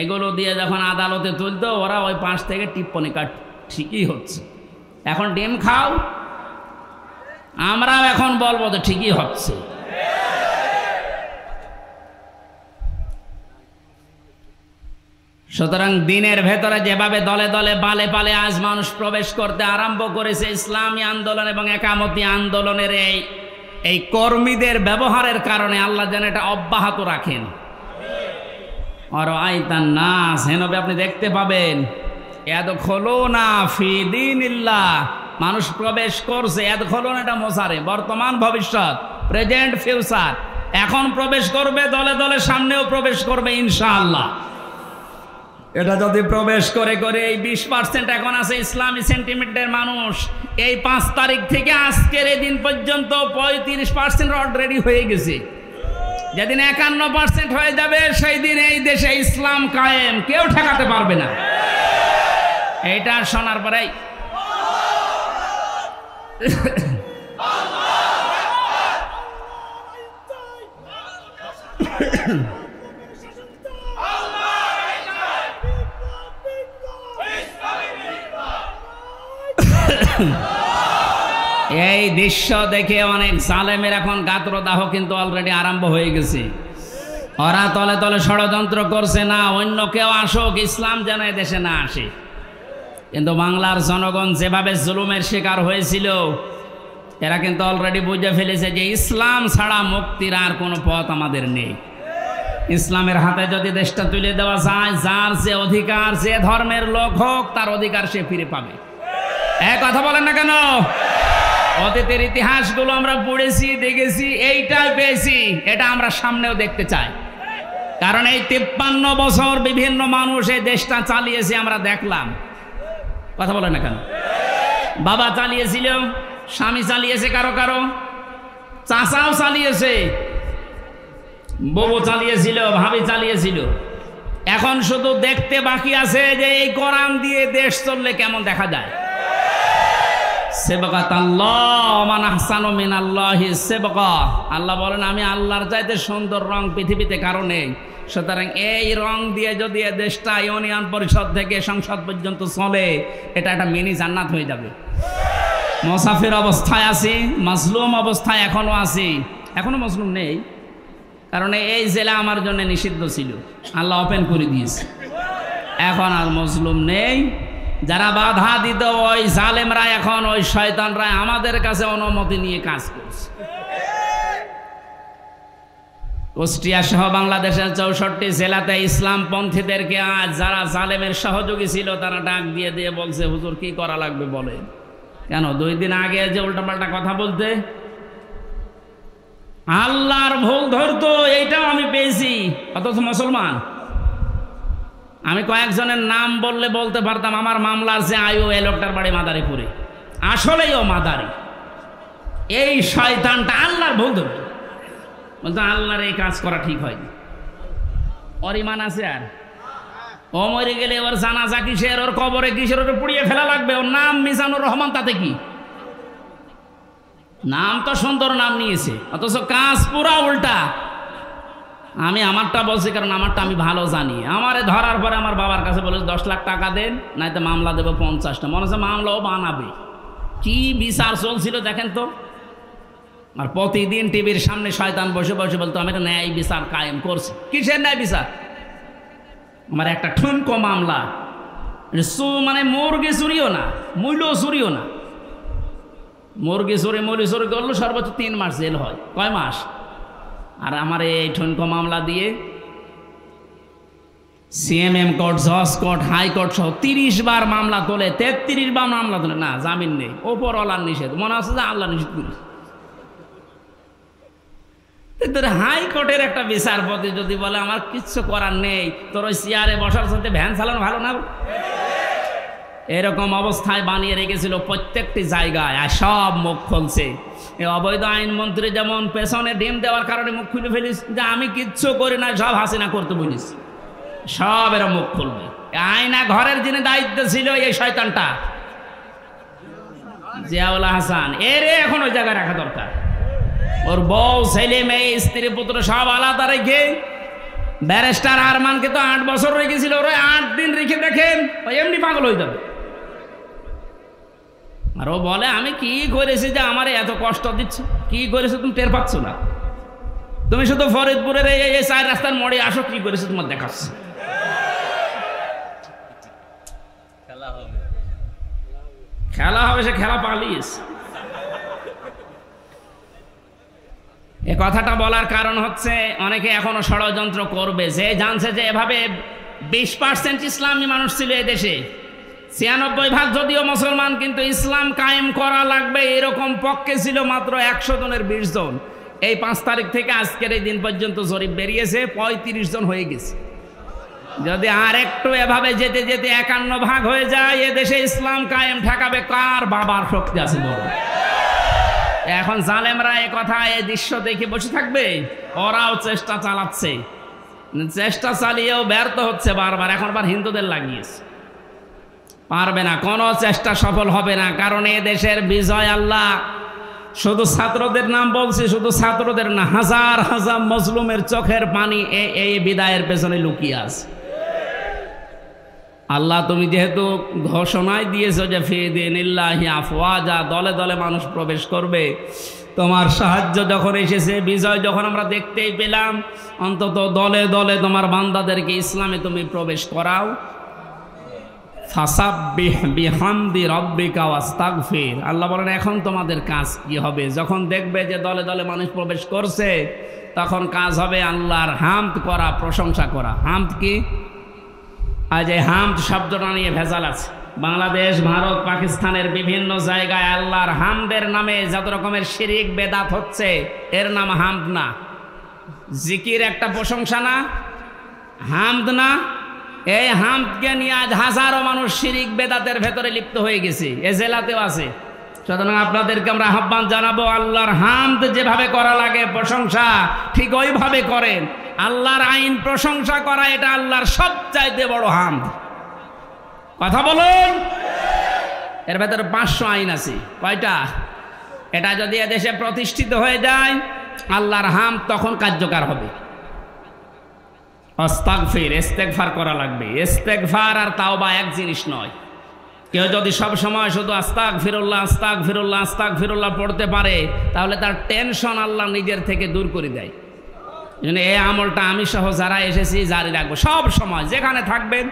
এগুলো দিয়ে যখন আদালতে তুলতো, ওরা ওই পাশ থেকে টিপ্পনি কাট, ঠিকই হচ্ছে, এখন ডিম খাও। আমরাও এখন বলবো তো ঠিকই হচ্ছে। সুতরাং দিনের ভেতরে যেভাবে দলে দলে পালে পালে আজ মানুষ প্রবেশ করতে আরম্ভ করেছে, ইসলামী আন্দোলন এবং একামতি আন্দোলনের এই কর্মীদের ব্যবহারের কারণে আল্লাহ যেন এটা অব্যাহত রাখেন। আর আইতান নাস, হেনবে আপনি দেখতে পাবেন ইয়াদখুলুনা ফি দীনিল্লাহ, মানুষ প্রবেশ করছে। ইয়াদখুলুনা এটা মোসারে, বর্তমান ভবিষ্যৎ, প্রেজেন্ট ফিউচার। এখন প্রবেশ করবে, দলে দলে সামনেও প্রবেশ করবে ইনশাআল্লাহ। এটা যদি প্রবেশ করে করে এই 20% এখন আছে ইসলামী সেন্টিমেন্টের মানুষ, এই 5 তারিখ থেকে আজকের এই দিন পর্যন্ত 35% অলরেডি হয়ে গেছে। যেদিন 51% হয়ে যাবে সেই দিন এই দেশে ইসলাম কায়েম, কেউ ঠেকাতে পারবে না। এইটা শোনার পরেই এই দৃশ্য দেখে অনেক জালেমের এখন গাত্রদাহ কিন্তু অলরেডি আরম্ভ হয়ে গেছে। ওরা তলে তলে ষড়যন্ত্র করছে, না অন্য কেউ আসুক, ইসলাম যেন দেশে না আসে। কিন্তু বাংলার জনগণ যেভাবে জুলুমের শিকার হয়েছিল, এরা কিন্তু অলরেডি বুঝে ফেলেছে যে ইসলাম ছাড়া মুক্তির আর কোনো পথ আমাদের নেই। ইসলামের হাতে যদি দেশটা তুলে দেওয়া যায়, যার যে অধিকার, যে ধর্মের লোক হোক, তার অধিকার সে ফিরে পাবে। এক কথা বলেন না কেন? অতীতের ইতিহাসগুলো আমরা পড়েছি, দেখেছি, এইটাই পেয়েছি, এটা আমরা সামনেও দেখতে চাই। কারণ এই 53 বছর বিভিন্ন মানুষ এই দেশটা চালিয়েছে, আমরা দেখলাম। কথা বলেন না কেন? বাবা চালিয়েছিল, স্বামী চালিয়েছে, কারো কারো চাচাও চালিয়েছে, বউ চালিয়েছিল, ভাবি চালিয়েছিল। এখন শুধু দেখতে বাকি আছে যে এই কোরআন দিয়ে দেশ চললে কেমন দেখা যায়। আল্লাহ বলেন আমি আল্লাহর চাইতে সুন্দর রং পৃথিবীতে কারো নেই। সুতরাং এই রং দিয়ে যদি এ দেশটা ইউনিয়ন পরিষদ থেকে সংসদ পর্যন্ত চলে, এটা একটা মিনি জান্নাত হয়ে যাবে। মুসাফির অবস্থায় আছি, মাজলুম অবস্থায় এখনো আছি, এখনো মাজলুম নেই, কারণ এই জেলা আমার জন্য নিষিদ্ধ ছিল, আল্লাহ ওপেন করে দিয়েছে। এখন আর মাজলুম নেই। যারা বাধা দিত ওই জালেমরা, এখন ওই শয়তানরা আমাদের কাছে অনুমতি নিয়ে কাজ করছে। কুষ্টিয়া সহ বাংলাদেশের 64 জেলাতে ইসলামপন্থীদেরকে আজ যারা জালেমের সহযোগী ছিল তারা ডাক দিয়ে দিয়ে বলছে, হুজুর কি করা লাগবে বলে। কেন 2 দিন আগে যে উল্টাপাল্টা কথা বলতে আল্লাহর ভুল ধরতো, এইটাও আমি পেয়েছি, অথচ মুসলমান। আমি কয়েকজনের নাম বললে বলতে পারতাম, আমার মামলার যে আয়ু এই লোকটার বাড়ি মাদারীপুরে, আসলেই ও মাদারি। এই শয়তানটা আল্লাহর ভুল ধরতো, বলতো আল্লাহর এই কাজ করা ঠিক হয়নি। ওর ইমান আছে? আর ও মরে গেলে ওর জানাজা কিসের, ওর কবরে কিসের, ওটা পুড়িয়ে ফেলা লাগবে। ওর নাম মিজানুর রহমান, তাতে কি? নাম তো সুন্দর নাম নিয়েছে, অথচ কাজ পুরা উল্টা। আমি আমারটা বলছি কারণ আমারটা আমি ভালো জানি। আমারে ধরার পরে আমার বাবার কাছে বলেছে 10 লাখ টাকা দেন, নাইতো মামলা দেবো 50টা। মনে হচ্ছে মামলাও বানাবে। কি বিচার চলছিল দেখেন তো। আর প্রতিদিন টিভির সামনে শয়তান বসে বসে বলতো আমি একটা ন্যায় বিচার কায়েম করছি। কিসের ন্যায় বিচার? আমার একটা ঠুনকো মামলা, মানে মুরগি চুরিও না, মূল্য চুরিও না। মুরগি চুরি করলো সর্বোচ্চ 3 মাস জেল হয়। কয় মাস? আর আমার এই ঠুনকো মামলা দিয়ে সিএমএম কোর্ট, জজ কোর্ট, হাইকোর্ট সহ 30 বার মামলা তোলে, 33 বার মামলা তোলে, না জামিন নেই। ওপরওয়ালার নিষেধ, মনে হচ্ছে যে আল্লাহ নিষেধ করেছে। হাইকোর্টের একটা বিচারপতি যদি বলে আমার কিচ্ছু করার নেই, তোর ওই চেয়ারে বসার সাথে ভ্যান চালানো ভালো না, এরকম অবস্থায় বানিয়ে রেখেছিল প্রত্যেকটি জায়গায়। আর সব মুখ খুলছে। এই অবৈধ আইনমন্ত্রী যেমন পেছনে ডিম দেওয়ার কারণে মুখ খুলে ফেলিস যে আমি কিচ্ছু করি না, সব হাসিনা করতে বলিস, সব এরা মুখ খুলবে। আয়না ঘরের যিনি দায়িত্ব ছিল এই শয়তানটা জিয়াউল হাসান, এরে এখন ওই জায়গায় রাখা দরকার। ওর বউ, ছেলে, মেয়ে, স্ত্রী, পুত্র সব আলাদা রেখে, ব্যারিস্টার আরমানকে তো 8 বছর রেখেছিল, ওরা 8 দিন রেখে দেখেন ওই এমনি পাগল হয়ে যাবে। আর ও বলে আমি কি করেছি যে আমার এত কষ্ট দিচ্ছ, কি করেছো তুমি টের পাচ্ছ না, তুমি শুধু ফরিদপুরের এই 4 রাস্তার মোড়ে আসো, কি করেছো তোমার দেখাচ্ছ। খেলা হবে, সে খেলা পালিয়েছে। এ কথাটা বলার কারণ হচ্ছে অনেকে এখনো ষড়যন্ত্র করবে, যে জানছে যে এভাবে 20% ইসলামী মানুষ ছিল এই দেশে, 96% যদিও মুসলমান, কিন্তু ইসলাম কায়েম করা লাগবে এরকম পক্ষে ছিল মাত্র 100 জনের 20 জন। এই 5 তারিখ থেকে আজকের এই দিন পর্যন্ত জরিপ বেরিয়েছে 35 জন হয়ে গেছে। যদি আর একটু এভাবে যেতে যেতে 51 হয়ে যায়, এ দেশে ইসলাম কায়েম ঠেকাবে কার বাবার শক্তি আছে বলো? এখন জালেমরা এ কথা, এই দৃশ্য দেখে বসে থাকবে? ওরাও চেষ্টা চালাচ্ছে, চেষ্টা চালিয়েও ব্যর্থ হচ্ছে বারবার। এখন আবার হিন্দুদের লাগিয়েছে, পারবে না, কোনো চেষ্টা সফল হবে না। কারণ এ দেশের বিজয় আল্লাহ, শুধু ছাত্রদের নাম বলছি, শুধু ছাত্রদের না, হাজার হাজার মজলুমের চোখের পানি এই বিদায়ের পেছনে লুকিয়ে আছে। আল্লাহ তুমি যেহেতু ঘোষণায় দিয়েছো যে ফি দীনিল্লাহি আফওয়াজা, দলে দলে মানুষ প্রবেশ করবে, তোমার সাহায্য যখন এসেছে, বিজয় যখন আমরা দেখতেই পেলাম, অন্তত দলে দলে তোমার বান্দাদেরকে ইসলামে তুমি প্রবেশ করাও। ফাসাব্বিহ বিহামদি রাব্বিকা ওয়াস্তাগফির, আল্লাহ বলেন এখন তোমাদের কাজ কি হবে? যখন দেখবে যে দলে দলে মানুষ প্রবেশ করছে, তখন কাজ হবে আল্লাহর হামদ করা, প্রশংসা করা। হামদ কি? আজ এই হামদ শব্দটা নিয়ে ভেজাল আছে। বাংলাদেশ, ভারত, পাকিস্তানের বিভিন্ন জায়গায় আল্লাহর হামদের নামে যত রকমের শিরিক বেদাত হচ্ছে, এর নাম হামদ না। জিকির একটা প্রশংসা না, হামদ না। এই হামদকে নিয়ে আজ হাজারো মানুষ শিরিক বেদাতের ভেতরে লিপ্ত হয়ে গেছে, এ জেলাতেও আছে। সুতরাং আপনাদেরকে আমরা আহ্বান জানাবো, আল্লাহর হামদ যেভাবে করা লাগে প্রশংসা, ঠিক ওইভাবে করেন। আল্লাহর আইন প্রশংসা করা, এটা আল্লাহর সবচাইতে বড় হামদ। কথা বলুন। এর ভেতরে 500 আইন আছে। কয়টা? এটা যদি এদেশে প্রতিষ্ঠিত হয়ে যায়, আল্লাহর হামদ তখন কার্যকর হবে। আস্তাগফির, ইস্তেগফার করা লাগবে। ইস্তেগফার আর তাওবা এক জিনিস নয়। কেউ যদি সব সময় শুধু আস্তাগফিরুল্লাহ আস্তাগফিরুল্লাহ আস্তাগফিরুল্লাহ পড়তে পারে, তাহলে তার টেনশন আল্লাহ নিজের থেকে দূর করে দেয়। এই আমলটা আমি সহ যারা এসেছি জারি রাখবো, সব সময় যেখানে থাকবেন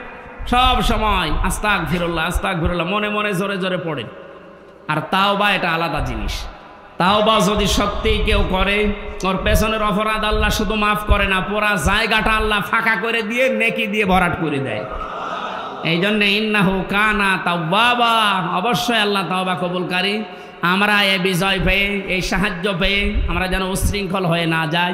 সব সময় আস্তাগফিরুল্লাহ আস্তাগফিরুল্লাহ মনে মনে জোরে জোরে পড়েন। আর তাওবা এটা আলাদা জিনিস। তাওবা যদি সত্যিই কেউ করে, ওর পেছনের অপরাধ আল্লাহ শুধু মাফ করে না, পুরা জায়গাটা আল্লাহ ফাঁকা করে দিয়ে নেকি দিয়ে ভরাট করে দেয়। এই জন্য ইন্নাহু কানা তাওয়াবা, অবশ্যই আল্লাহ তাওবা কবুলকারী। আমরা এই বিজয় পেয়ে, এই সাহায্য পেয়ে আমরা যেন উশৃঙ্খল হয়ে না যাই।